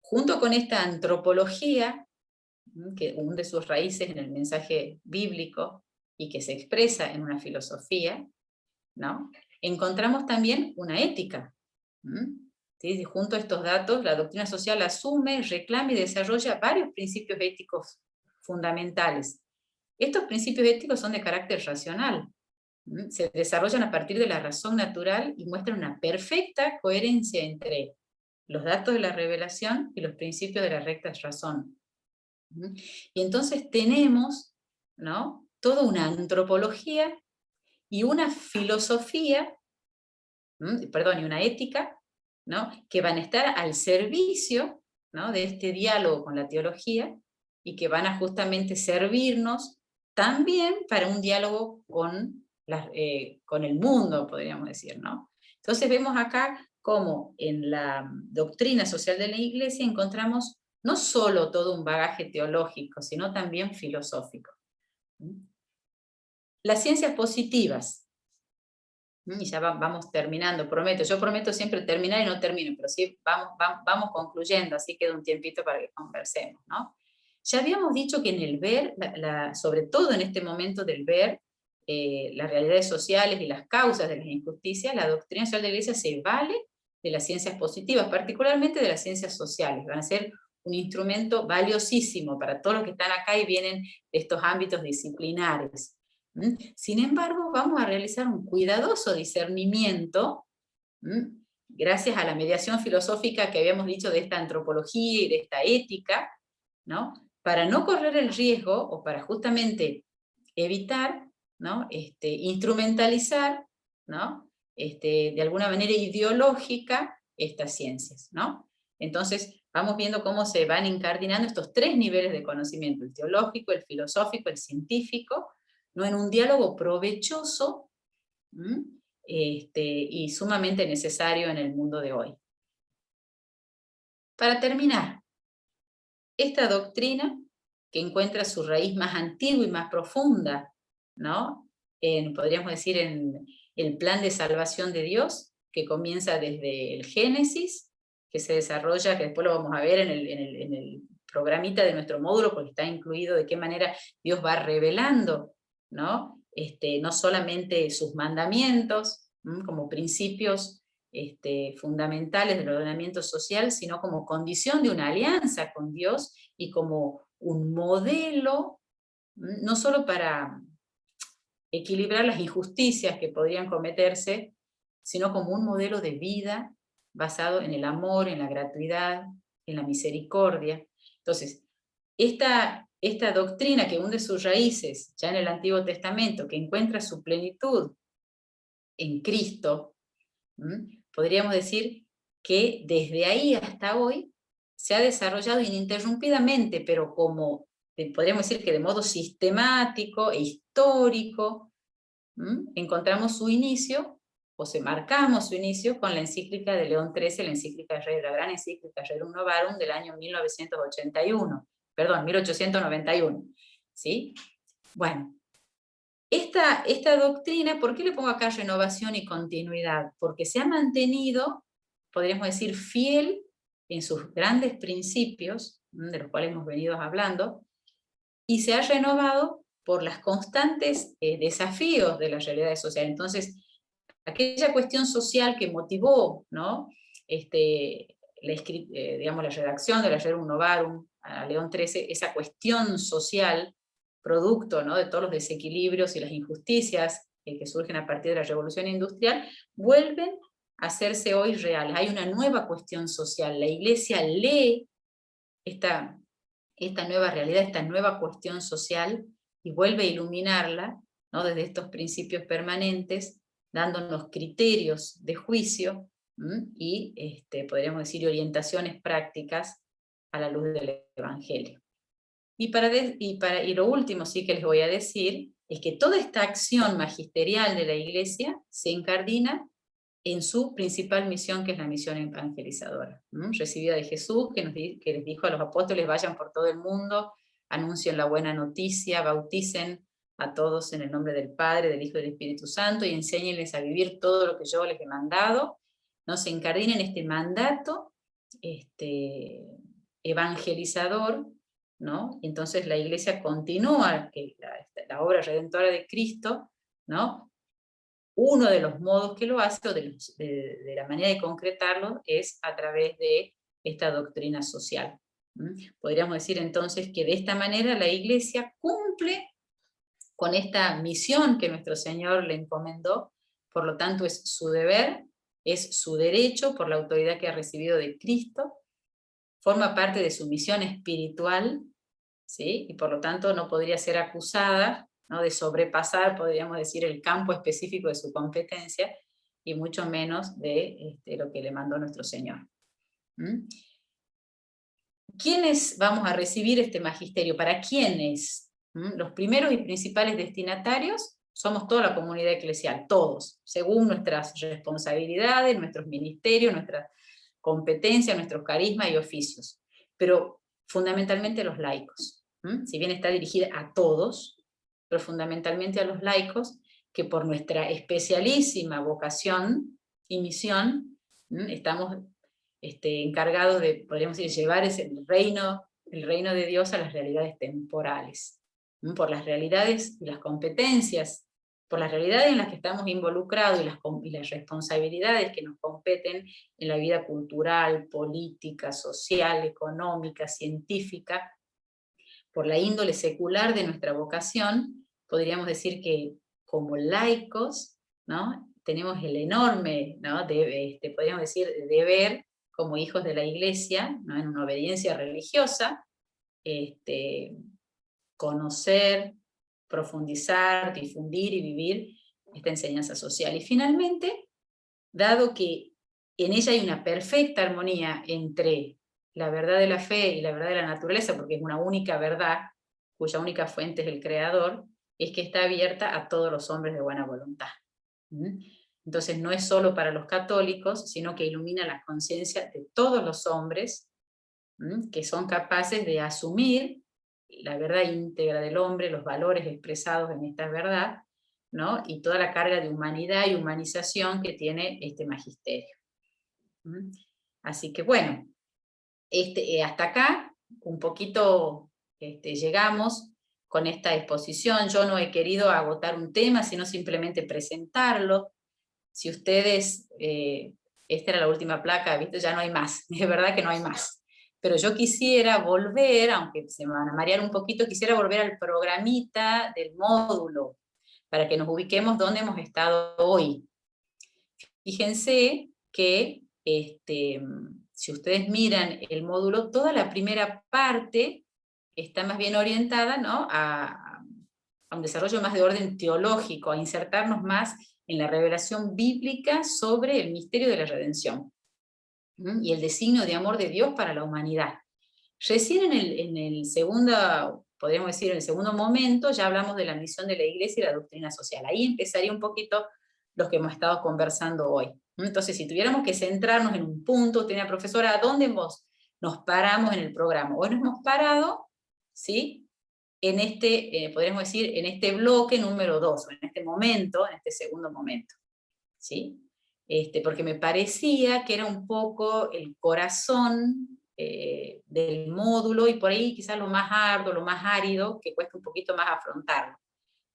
Junto con esta antropología, que hunde sus raíces en el mensaje bíblico y que se expresa en una filosofía, ¿no? Encontramos también una ética. ¿Sí? Junto a estos datos, la doctrina social asume, reclama y desarrolla varios principios éticos fundamentales. Estos principios éticos son de carácter racional. Se desarrollan a partir de la razón natural y muestran una perfecta coherencia entre los datos de la revelación y los principios de la recta razón. Y entonces tenemos, ¿no?, toda una antropología y una filosofía, y una ética, ¿no?, que van a estar al servicio, ¿no?, de este diálogo con la teología, y que van a justamente servirnos también para un diálogo con el mundo, podríamos decir, ¿no? Entonces vemos acá cómo en la doctrina social de la Iglesia encontramos no solo todo un bagaje teológico, sino también filosófico. Las ciencias positivas, y ya vamos terminando, prometo, yo prometo siempre terminar y no termino, pero sí vamos concluyendo, así queda un tiempito para que conversemos, ¿no? Ya habíamos dicho que en el ver, sobre todo en este momento del ver, las realidades sociales y las causas de las injusticias, la doctrina social de la Iglesia se vale de las ciencias positivas, particularmente de las ciencias sociales. Van a ser un instrumento valiosísimo para todos los que están acá y vienen de estos ámbitos disciplinares. Sin embargo, vamos a realizar un cuidadoso discernimiento, gracias a la mediación filosófica que habíamos dicho de esta antropología y de esta ética, ¿no?, para no correr el riesgo, o para justamente evitar, ¿no?, instrumentalizar, ¿no?, de alguna manera ideológica estas ciencias, ¿no? Entonces vamos viendo cómo se van incardinando estos tres niveles de conocimiento: el teológico, el filosófico, el científico, ¿no?, en un diálogo provechoso y sumamente necesario en el mundo de hoy. Para terminar, esta doctrina, que encuentra su raíz más antigua y más profunda, ¿no?, podríamos decir en el plan de salvación de Dios, que comienza desde el Génesis, que se desarrolla, que después lo vamos a ver en el programita de nuestro módulo, porque está incluido de qué manera Dios va revelando, ¿no?, no solamente sus mandamientos como principios fundamentales del ordenamiento social, sino como condición de una alianza con Dios y como un modelo, no solo para equilibrar las injusticias que podrían cometerse, sino como un modelo de vida basado en el amor, en la gratuidad, en la misericordia. Entonces, esta doctrina que hunde sus raíces ya en el Antiguo Testamento, que encuentra su plenitud en Cristo, podríamos decir que desde ahí hasta hoy se ha desarrollado ininterrumpidamente, pero podríamos decir que de modo sistemático e histórico, encontramos su inicio, marcamos su inicio con la encíclica de León XIII, la gran encíclica Rerum Novarum del año 1891, ¿sí? Bueno, esta doctrina, ¿por qué le pongo acá renovación y continuidad? Porque se ha mantenido, podríamos decir, fiel en sus grandes principios, de los cuales hemos venido hablando, y se ha renovado por los constantes desafíos de las realidades sociales. Entonces, aquella cuestión social que motivó, ¿no?, la redacción de la Rerum Novarum a León XIII, esa cuestión social, producto, ¿no?, de todos los desequilibrios y las injusticias que surgen a partir de la revolución industrial, vuelven hacerse hoy reales. Hay una nueva cuestión social. La Iglesia lee esta nueva realidad, esta nueva cuestión social, y vuelve a iluminarla, ¿no?, desde estos principios permanentes, dándonos criterios de juicio y, podríamos decir, orientaciones prácticas a la luz del Evangelio. Y lo último sí que les voy a decir es que toda esta acción magisterial de la Iglesia se incardina en su principal misión, que es la misión evangelizadora, recibida de Jesús, que les dijo a los apóstoles: vayan por todo el mundo, anuncien la buena noticia, bauticen a todos en el nombre del Padre, del Hijo y del Espíritu Santo, y enséñenles a vivir todo lo que yo les he mandado, ¿no? Se incardina en este mandato evangelizador, ¿no? Y entonces la Iglesia continúa la obra redentora de Cristo, ¿no? Uno de los modos que lo hace, o de la manera de concretarlo, es a través de esta doctrina social. Podríamos decir entonces que de esta manera la Iglesia cumple con esta misión que nuestro Señor le encomendó, por lo tanto es su deber, es su derecho por la autoridad que ha recibido de Cristo, forma parte de su misión espiritual, ¿sí? Y por lo tanto no podría ser acusada, ¿no?, de sobrepasar, podríamos decir, el campo específico de su competencia, y mucho menos de lo que le mandó nuestro Señor. ¿Quiénes vamos a recibir este magisterio? ¿Para quiénes? Los primeros y principales destinatarios somos toda la comunidad eclesial, todos, según nuestras responsabilidades, nuestros ministerios, nuestra competencia, nuestros carismas y oficios, pero fundamentalmente los laicos. Si bien está dirigida a todos, pero fundamentalmente a los laicos, que por nuestra especialísima vocación y misión estamos encargados de, podríamos decir, llevar el reino de Dios a las realidades temporales, por las realidades y las competencias, por las realidades en las que estamos involucrados y las responsabilidades que nos competen en la vida cultural, política, social, económica, científica. Por la índole secular de nuestra vocación, podríamos decir que como laicos, ¿no?, tenemos el enorme, ¿no?, podríamos decir, deber como hijos de la Iglesia, ¿no?, en una obediencia religiosa, conocer, profundizar, difundir y vivir esta enseñanza social. Y finalmente, dado que en ella hay una perfecta armonía entre la verdad de la fe y la verdad de la naturaleza, porque es una única verdad, cuya única fuente es el Creador, es que está abierta a todos los hombres de buena voluntad. Entonces no es solo para los católicos, sino que ilumina la conciencia de todos los hombres que son capaces de asumir la verdad íntegra del hombre, los valores expresados en esta verdad, ¿no?, y toda la carga de humanidad y humanización que tiene este magisterio. Así que bueno, hasta acá un poquito llegamos con esta exposición. Yo no he querido agotar un tema, sino simplemente presentarlo. Si ustedes, esta era la última placa, ¿viste? Ya no hay más, es verdad que no hay más. Pero yo quisiera volver, aunque se me van a marear un poquito, quisiera volver al programita del módulo, para que nos ubiquemos dónde hemos estado hoy. Fíjense que si ustedes miran el módulo, toda la primera parte está más bien orientada, ¿no?, a un desarrollo más de orden teológico, a insertarnos más en la revelación bíblica sobre el misterio de la redención y el designio de amor de Dios para la humanidad. Recién en el segundo, podríamos decir, en el segundo momento, ya hablamos de la misión de la Iglesia y la doctrina social. Ahí empezaría un poquito los que hemos estado conversando hoy. Entonces, si tuviéramos que centrarnos en un punto, tenía profesora, ¿a dónde nos paramos en el programa? Hoy nos hemos parado, ¿sí?, en podríamos decir, en este bloque número 2, en este momento, en este segundo momento, ¿sí? Porque me parecía que era un poco el corazón del módulo, y por ahí quizás lo más arduo, lo más árido, que cuesta un poquito más afrontarlo.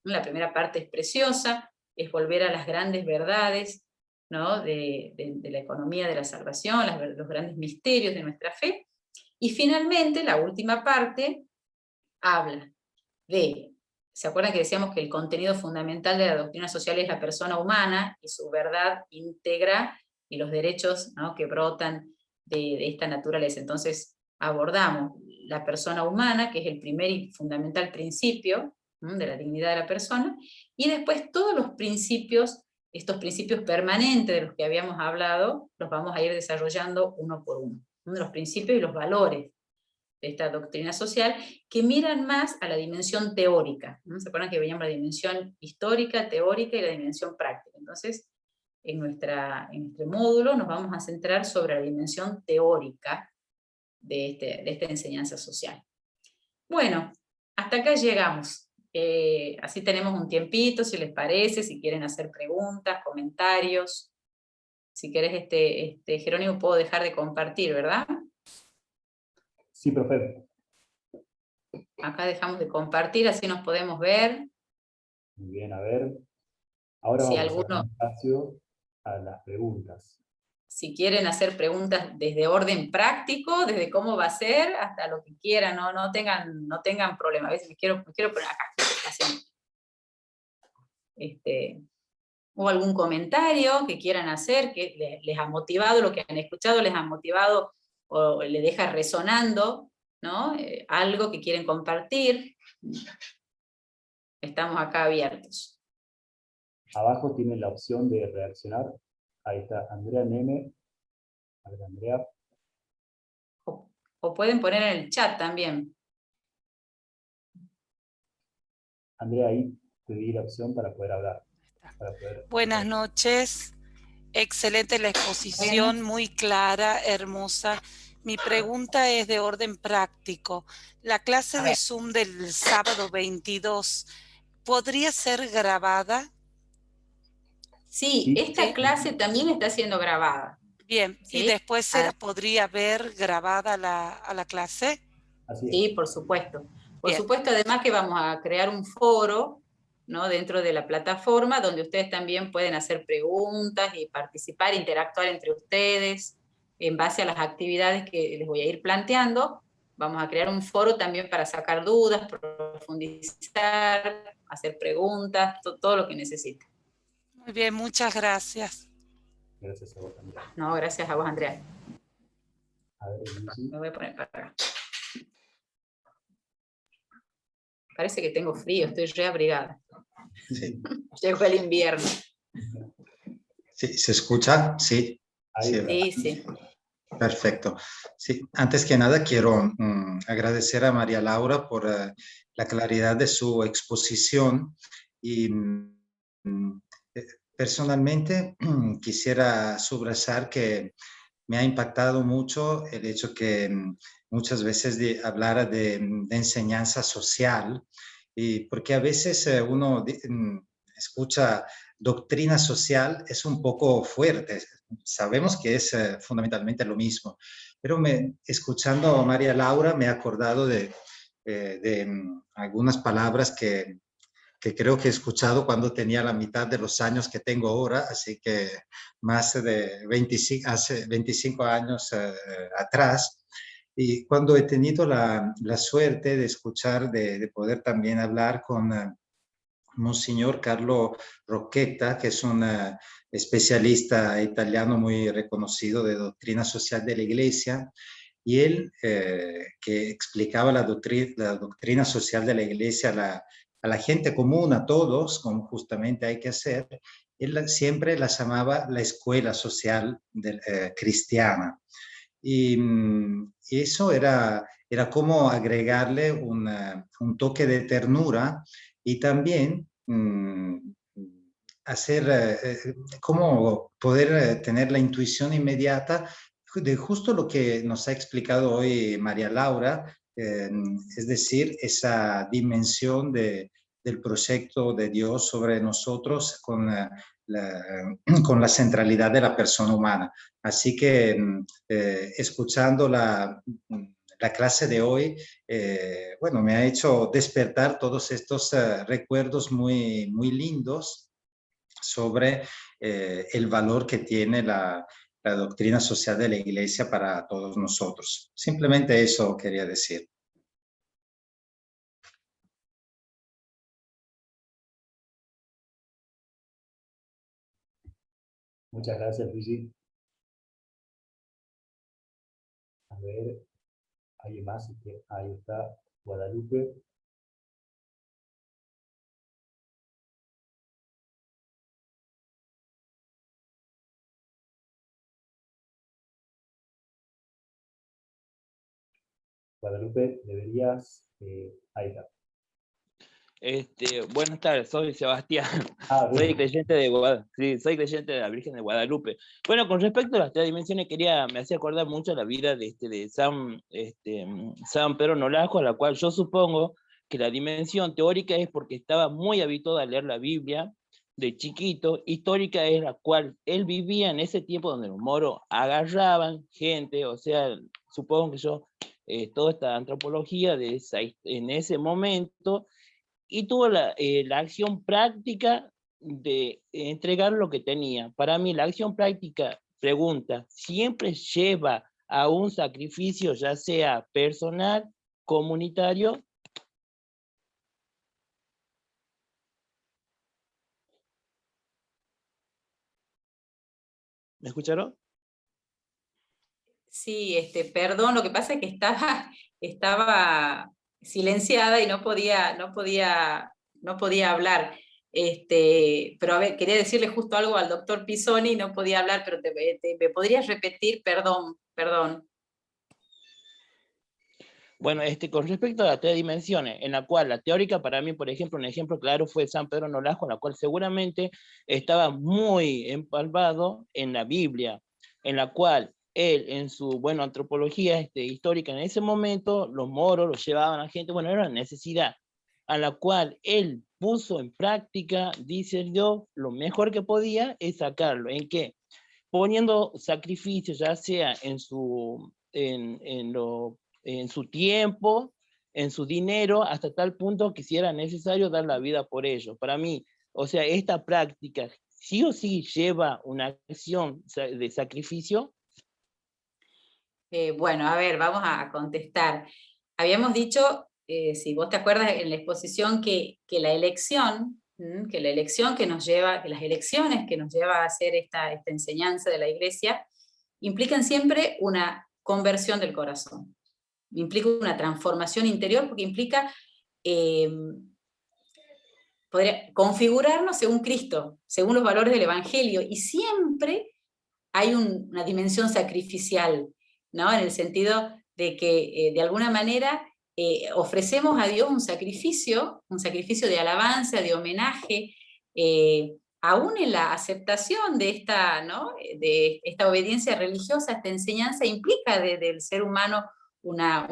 La primera parte es preciosa, es volver a las grandes verdades, ¿no?, de la economía de la salvación, los grandes misterios de nuestra fe, y finalmente la última parte habla ¿se acuerdan que decíamos que el contenido fundamental de la doctrina social es la persona humana y su verdad íntegra y los derechos, ¿no?, que brotan de esta naturaleza. Entonces abordamos la persona humana, que es el primer y fundamental principio, ¿no?, de la dignidad de la persona, y después todos los principios, estos principios permanentes de los que habíamos hablado, los vamos a ir desarrollando uno por uno. Los principios y los valores de esta doctrina social, que miran más a la dimensión teórica, ¿no? ¿Se acuerdan que veíamos la dimensión histórica, teórica y la dimensión práctica? Entonces, en nuestro módulo nos vamos a centrar sobre la dimensión teórica de esta enseñanza social. Bueno, hasta acá llegamos. Así tenemos un tiempito, si les parece, si quieren hacer preguntas, comentarios. Si querés, Jerónimo, puedo dejar de compartir, ¿verdad? Sí, profe. Acá dejamos de compartir, así nos podemos ver. Muy bien, a ver. Ahora Si vamos a hacer alguno, un espacio a las preguntas. si quieren hacer preguntas desde orden práctico, desde cómo va a ser, hasta lo que quieran, no tengan problema. A veces me quiero poner acá, haciendo. O algún comentario que quieran hacer, que les ha motivado, lo que han escuchado les ha motivado o les deja resonando, ¿no? Algo que quieren compartir. Estamos acá abiertos. Abajo tienen la opción de reaccionar. Ahí está Andrea Neme. A ver, Andrea. O pueden poner en el chat también. Andrea, ahí te di la opción para poder hablar. Buenas noches. Excelente la exposición, muy clara, hermosa. Mi pregunta es de orden práctico. La clase de Zoom del sábado 22, ¿podría ser grabada? Sí, esta clase también está siendo grabada. Bien, ¿sí? ¿y después se podría ver grabada a la clase? Así es. Sí, por supuesto. Por Bien. supuesto, además que vamos a crear un foro, ¿no?, dentro de la plataforma, donde ustedes también pueden hacer preguntas y participar, interactuar entre ustedes, en base a las actividades que les voy a ir planteando. Vamos a crear un foro también para sacar dudas, profundizar, hacer preguntas, todo lo que necesiten. Muy bien, muchas gracias. Gracias a vos, Andrea. No, gracias a vos, Andrea. A ver, Me voy a poner para acá. Parece que tengo frío, estoy reabrigada. Sí. Llegó el invierno. Sí, ¿se escucha? Sí. Sí. Perfecto. Sí, antes que nada quiero agradecer a María Laura por la claridad de su exposición y personalmente quisiera subrayar que me ha impactado mucho el hecho que muchas veces hablara de enseñanza social, y porque a veces uno escucha doctrina social, es un poco fuerte. Sabemos que es fundamentalmente lo mismo, pero escuchando a María Laura me he acordado de algunas palabras que creo que he escuchado cuando tenía la mitad de los años que tengo ahora, así que más de 25 años atrás. Y cuando he tenido la suerte de escuchar, de poder también hablar con Monseñor Carlo Rocchetta, que es un especialista italiano muy reconocido de doctrina social de la Iglesia, y él que explicaba la doctrina social de la Iglesia a la gente común, a todos, como justamente hay que hacer, él siempre la llamaba la escuela social cristiana. Y eso era como agregarle un toque de ternura y también hacer, como poder tener la intuición inmediata de justo lo que nos ha explicado hoy María Laura, es decir, esa dimensión del proyecto de Dios sobre nosotros con la centralidad de la persona humana. Así que escuchando la clase de hoy, bueno, me ha hecho despertar todos estos recuerdos muy, muy lindos sobre el valor que tiene la doctrina social de la Iglesia para todos nosotros. Simplemente eso quería decir. Muchas gracias, Luigi. ver, ¿alguien más? Ahí está, Guadalupe. Guadalupe, deberías... ahí está. Buenas tardes, soy Sebastián, Bien. soy creyente de la Virgen de Guadalupe. Bueno, con respecto a las 3 dimensiones, me hacía acordar mucho la vida de San Pedro Nolasco, a la cual yo supongo que la dimensión teórica es porque estaba muy habituado a leer la Biblia de chiquito, histórica es la cual él vivía en ese tiempo donde los moros agarraban gente, o sea, supongo que toda esta antropología en ese momento, y tuvo la acción práctica de entregar lo que tenía. Para mí la acción práctica, pregunta, siempre lleva a un sacrificio, ya sea personal, comunitario. ¿Me escucharon? Sí, perdón, lo que pasa es que estaba silenciada y no podía hablar. Pero a ver, quería decirle justo algo al doctor Pisoni, no podía hablar, pero ¿me podrías repetir? Perdón. Bueno, con respecto a las 3 dimensiones, en la cual la teórica para mí, por ejemplo, un ejemplo claro fue San Pedro Nolasco, en la cual seguramente estaba muy empalmado en la Biblia, en la cual él, en su, antropología histórica en ese momento, los moros los llevaban a gente, era una necesidad, a la cual él puso en práctica, dice yo, lo mejor que podía es sacarlo. ¿En qué? Poniendo sacrificios, ya sea en su tiempo, en su dinero, hasta tal punto que si era necesario dar la vida por ello. Para mí, o sea, esta práctica sí o sí lleva una acción de sacrificio. Bueno, a ver, vamos a contestar. Habíamos dicho, si vos te acuerdas en la exposición, que la elección que nos lleva, que las elecciones que nos lleva a hacer esta enseñanza de la Iglesia, implican siempre una conversión del corazón. Implica una transformación interior, porque implica configurarnos según Cristo, según los valores del Evangelio, y siempre hay una dimensión sacrificial, ¿no? En el sentido de que de alguna manera ofrecemos a Dios un sacrificio de alabanza, de homenaje, aún en la aceptación de esta, ¿no? De esta obediencia religiosa, esta enseñanza implica del ser humano una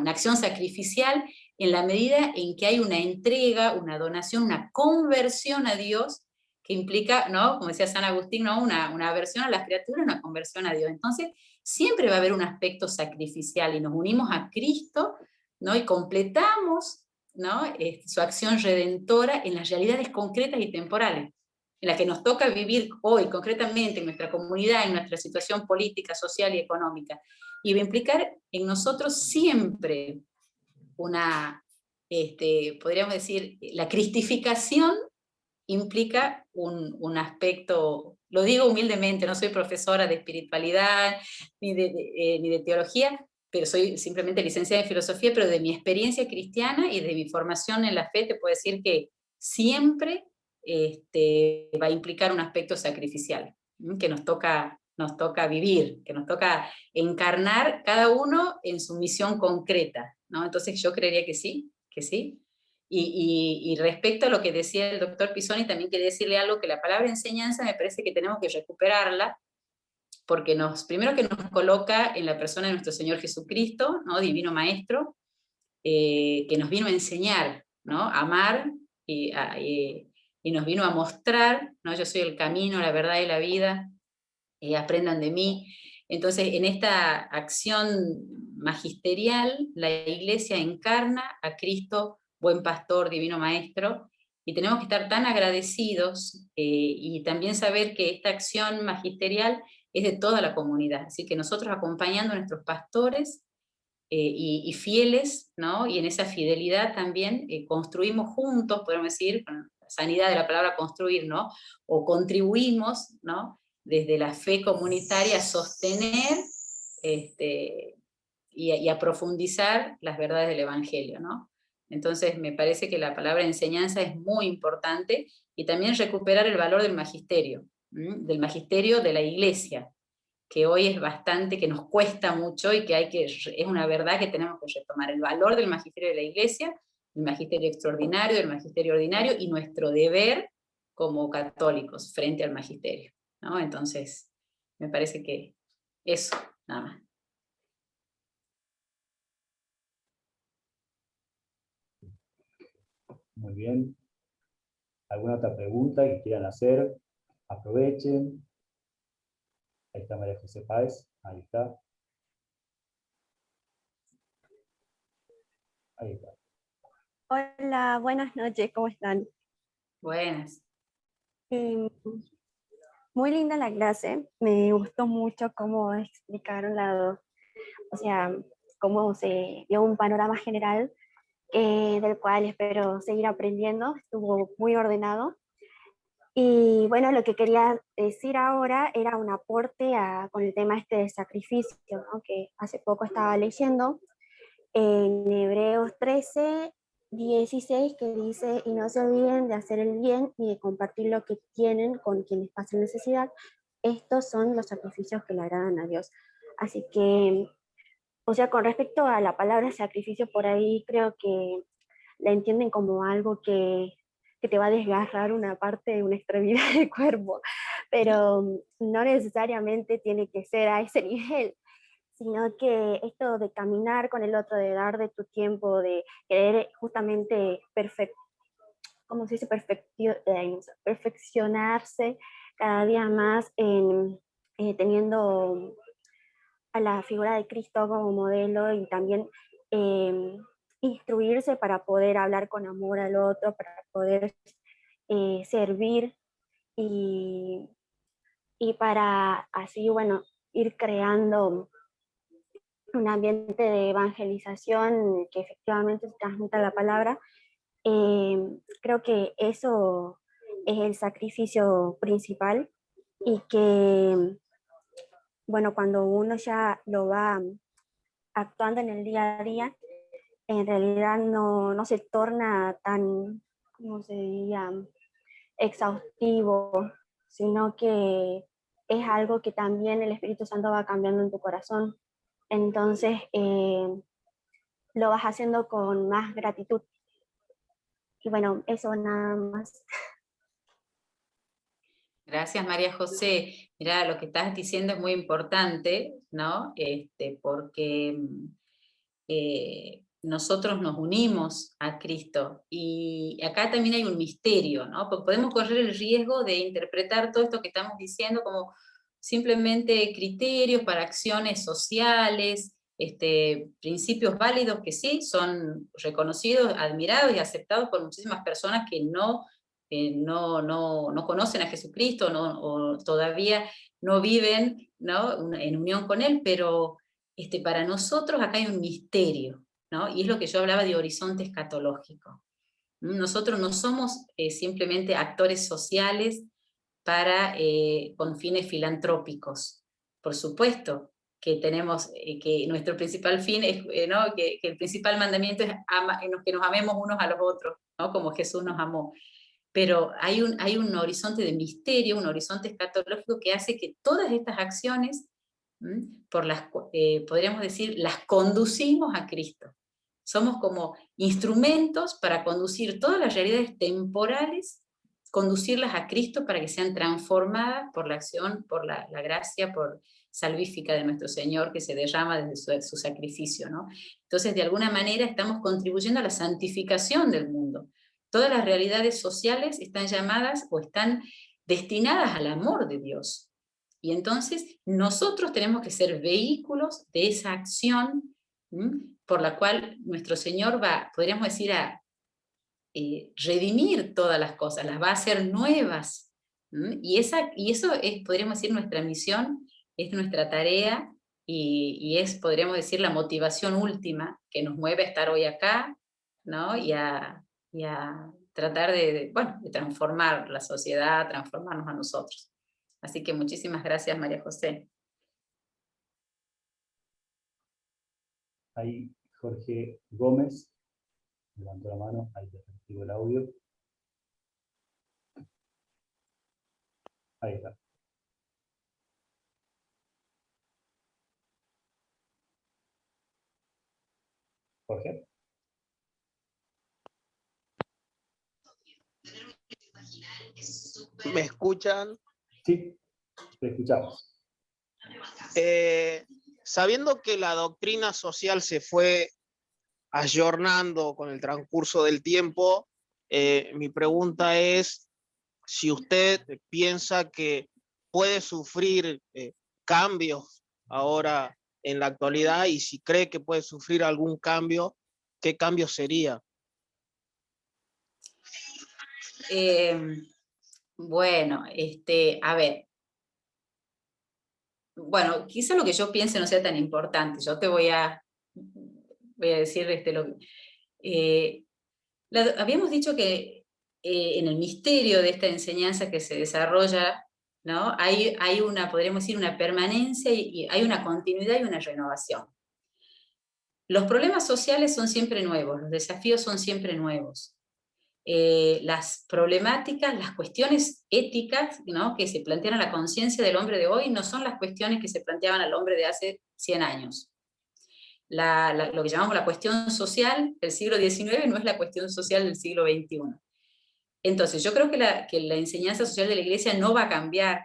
acción sacrificial en la medida en que hay una entrega, una donación, una conversión a Dios, que implica, ¿no? Como decía San Agustín, ¿no? Una aversión a las criaturas, una conversión a Dios. Entonces, siempre va a haber un aspecto sacrificial y nos unimos a Cristo, ¿no? Y completamos, ¿no? Su acción redentora en las realidades concretas y temporales, en las que nos toca vivir hoy, concretamente, en nuestra comunidad, en nuestra situación política, social y económica. Y va a implicar en nosotros siempre podríamos decir, la cristificación implica un aspecto, lo digo humildemente, no soy profesora de espiritualidad ni de teología, pero soy simplemente licenciada en filosofía, pero de mi experiencia cristiana y de mi formación en la fe te puedo decir que siempre va a implicar un aspecto sacrificial, que nos toca vivir, que nos toca encarnar cada uno en su misión concreta, ¿no? Entonces yo creería que sí. Y respecto a lo que decía el doctor Pisoni, también quería decirle algo, que la palabra enseñanza me parece que tenemos que recuperarla, porque primero que nos coloca en la persona de nuestro Señor Jesucristo, ¿no? Divino Maestro, que nos vino a enseñar, ¿no? A amar, y nos vino a mostrar, ¿no? Yo soy el camino, la verdad y la vida, aprendan de mí. Entonces, en esta acción magisterial, la Iglesia encarna a Cristo, buen pastor, divino maestro, y tenemos que estar tan agradecidos y también saber que esta acción magisterial es de toda la comunidad. Así que nosotros, acompañando a nuestros pastores y fieles, ¿no? Y en esa fidelidad también construimos juntos, podemos decir, con la sanidad de la palabra construir, ¿no? O contribuimos, ¿no? Desde la fe comunitaria a sostener y a profundizar las verdades del Evangelio, ¿no? Entonces me parece que la palabra enseñanza es muy importante, y también recuperar el valor del magisterio de la Iglesia, que hoy es bastante, que nos cuesta mucho, y que es una verdad que tenemos que retomar, el valor del magisterio de la Iglesia, el magisterio extraordinario, el magisterio ordinario, y nuestro deber como católicos frente al magisterio, ¿no? Entonces, me parece que eso, nada más. Muy bien. ¿Alguna otra pregunta que quieran hacer? Aprovechen. Ahí está María José Páez. Ahí está. Ahí está. Hola, buenas noches, ¿cómo están? Buenas. Muy linda la clase, me gustó mucho cómo explicaron o sea, cómo se dio un panorama general del cual espero seguir aprendiendo, estuvo muy ordenado. Y bueno, lo que quería decir ahora era un aporte con el tema este de sacrificio, ¿no? Que hace poco estaba leyendo en Hebreos 13:16, que dice: y no se olviden de hacer el bien y de compartir lo que tienen con quienes pasan necesidad. Estos son los sacrificios que le agradan a Dios. Así que, o sea, con respecto a la palabra sacrificio, por ahí creo que la entienden como algo que te va a desgarrar una parte, una extremidad del cuerpo, pero no necesariamente tiene que ser a ese nivel, sino que esto de caminar con el otro, de dar de tu tiempo, de querer justamente ¿cómo se dice? Perfeccionarse cada día más teniendo a la figura de Cristo como modelo, y también instruirse para poder hablar con amor al otro, para poder servir y, y para así, bueno, ir creando un ambiente de evangelización que efectivamente se transmita la palabra. Creo que eso es el sacrificio principal, y que, bueno, cuando uno ya lo va actuando en el día a día, en realidad no se torna tan, ¿cómo se diría?, exhaustivo, sino que es algo que también el Espíritu Santo va cambiando en tu corazón. Entonces, lo vas haciendo con más gratitud. Y bueno, eso nada más. Gracias, María José. Mira, lo que estás diciendo es muy importante, ¿no? Porque nosotros nos unimos a Cristo, y acá también hay un misterio, ¿no? Porque podemos correr el riesgo de interpretar todo esto que estamos diciendo como simplemente criterios para acciones sociales, principios válidos que sí son reconocidos, admirados y aceptados por muchísimas personas que no conocen a Jesucristo, o todavía no viven, ¿no?, en unión con Él, pero para nosotros acá hay un misterio, ¿no? Y es lo que yo hablaba de horizonte escatológico. Nosotros no somos simplemente actores sociales con fines filantrópicos. Por supuesto que tenemos, que nuestro principal fin es, ¿no?, que el principal mandamiento es que nos amemos unos a los otros, ¿no?, como Jesús nos amó. Pero hay un horizonte de misterio, un horizonte escatológico que hace que todas estas acciones, podríamos decir, las conducimos a Cristo. Somos como instrumentos para conducir todas las realidades temporales, conducirlas a Cristo para que sean transformadas por la acción, por la gracia, por salvífica de nuestro Señor, que se derrama desde su sacrificio, ¿no? Entonces, de alguna manera estamos contribuyendo a la santificación del mundo. Todas las realidades sociales están llamadas o están destinadas al amor de Dios. Y entonces nosotros tenemos que ser vehículos de esa acción, por la cual nuestro Señor va, podríamos decir, a redimir todas las cosas, las va a hacer nuevas. Y eso es, podríamos decir, nuestra misión, es nuestra tarea, y es, podríamos decir, la motivación última que nos mueve a estar hoy acá, ¿no?, y a tratar de transformar la sociedad, transformarnos a nosotros. Así que muchísimas gracias, María José. Ahí Jorge Gómez levantó la mano, ahí te activo el audio. Ahí está. Jorge. ¿Me escuchan? Sí, te escuchamos. Sabiendo que la doctrina social se fue ayornando con el transcurso del tiempo, mi pregunta es si usted piensa que puede sufrir cambios ahora en la actualidad, y si cree que puede sufrir algún cambio, ¿qué cambio sería? Bueno, a ver. Bueno, quizá lo que yo piense no sea tan importante. Yo te voy a decir habíamos dicho que en el misterio de esta enseñanza que se desarrolla, ¿no? Hay una, podríamos decir, una permanencia y hay una continuidad y una renovación. Los problemas sociales son siempre nuevos, los desafíos son siempre nuevos. Las problemáticas, las cuestiones éticas, ¿no?, que se plantean a la conciencia del hombre de hoy no son las cuestiones que se planteaban al hombre de hace 100 años. Lo que llamamos la cuestión social del siglo XIX no es la cuestión social del siglo XXI. Entonces, yo creo que la enseñanza social de la Iglesia no va a cambiar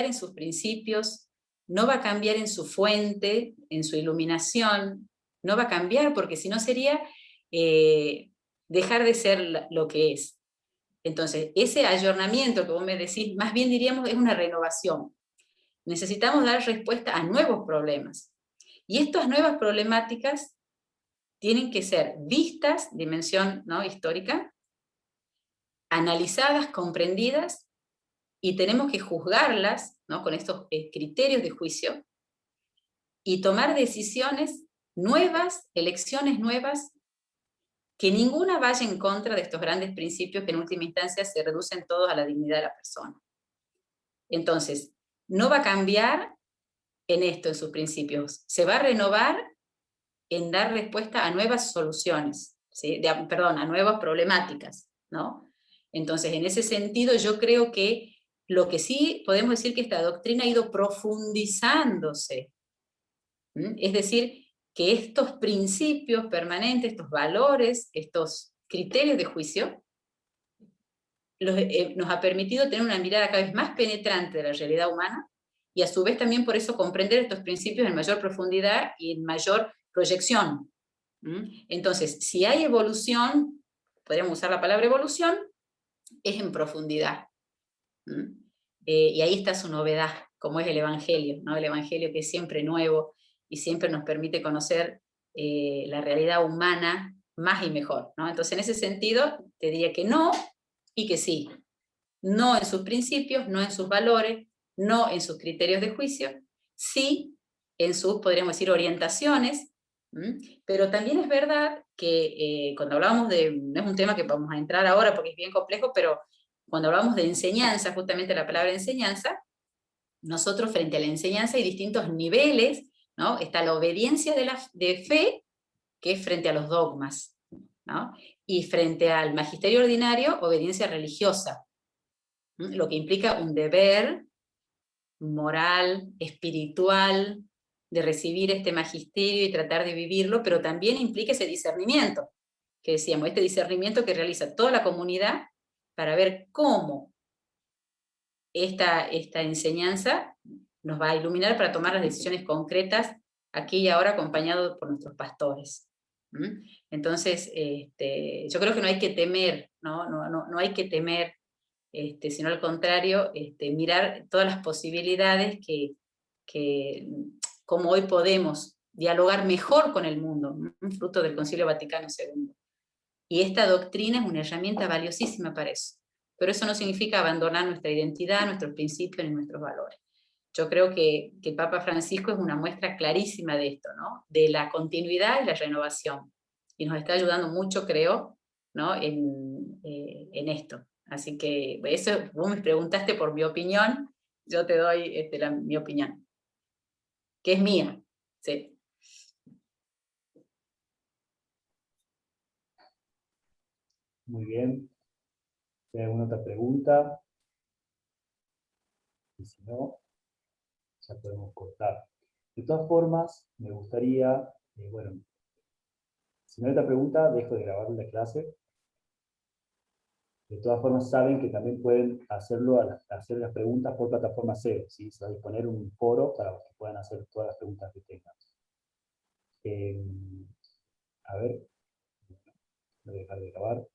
en sus principios, no va a cambiar en su fuente, en su iluminación, no va a cambiar porque si no sería dejar de ser lo que es. Entonces, ese ayornamiento que vos me decís, más bien diríamos, es una renovación. Necesitamos dar respuesta a nuevos problemas. Y estas nuevas problemáticas tienen que ser vistas, dimensión, ¿no?, histórica, analizadas, comprendidas, y tenemos que juzgarlas, ¿no?, con estos criterios de juicio, y tomar decisiones nuevas, elecciones nuevas, que ninguna vaya en contra de estos grandes principios que en última instancia se reducen todos a la dignidad de la persona. Entonces, no va a cambiar en esto, en sus principios, se va a renovar en dar respuesta a nuevas soluciones, ¿sí? A nuevas problemáticas, ¿no? Entonces, en ese sentido, yo creo que lo que sí podemos decir que esta doctrina ha ido profundizándose, es decir, que estos principios permanentes, estos valores, estos criterios de juicio, nos ha permitido tener una mirada cada vez más penetrante de la realidad humana, y a su vez también por eso comprender estos principios en mayor profundidad y en mayor proyección. Entonces, si hay evolución, podríamos usar la palabra evolución, es en profundidad. Y ahí está su novedad, como es el Evangelio, ¿no? El Evangelio que es siempre nuevo y siempre nos permite conocer la realidad humana más y mejor, ¿no? Entonces, en ese sentido, te diría que no y que sí. No en sus principios, no en sus valores, no en sus criterios de juicio, sí en sus, podríamos decir, orientaciones, pero también es verdad que cuando hablamos no es un tema que vamos a entrar ahora porque es bien complejo, pero cuando hablamos de enseñanza, justamente la palabra enseñanza, nosotros frente a la enseñanza hay distintos niveles, ¿no? Está la obediencia de fe, que es frente a los dogmas, ¿no? Y frente al magisterio ordinario, obediencia religiosa, lo que implica un deber moral, espiritual, de recibir este magisterio y tratar de vivirlo, pero también implica ese discernimiento, que decíamos, este discernimiento que realiza toda la comunidad para ver cómo esta yo nos va a iluminar para tomar las decisiones concretas aquí y ahora, acompañado por nuestros pastores. Entonces, yo creo que no hay que temer, no hay que temer, sino al contrario, mirar todas las posibilidades que como hoy podemos dialogar mejor con el mundo, fruto del Concilio Vaticano II. Y esta doctrina es una herramienta valiosísima para eso. Pero eso no significa abandonar nuestra identidad, nuestros principios ni nuestros valores. Yo creo que el Papa Francisco es una muestra clarísima de esto, ¿no? De la continuidad y la renovación. Y nos está ayudando mucho, creo, ¿no?, en esto. Así que eso, vos me preguntaste por mi opinión, yo te doy mi opinión, que es mía. Sí. Muy bien. ¿Hay alguna otra pregunta? Y si no, ya podemos cortar. De todas formas, me gustaría, bueno, si no hay otra pregunta, dejo de grabar la clase. De todas formas, saben que también pueden hacerlo hacer las preguntas por plataforma cero, ¿sí? Se va a disponer un foro para que puedan hacer todas las preguntas que tengan. A ver, voy a dejar de grabar.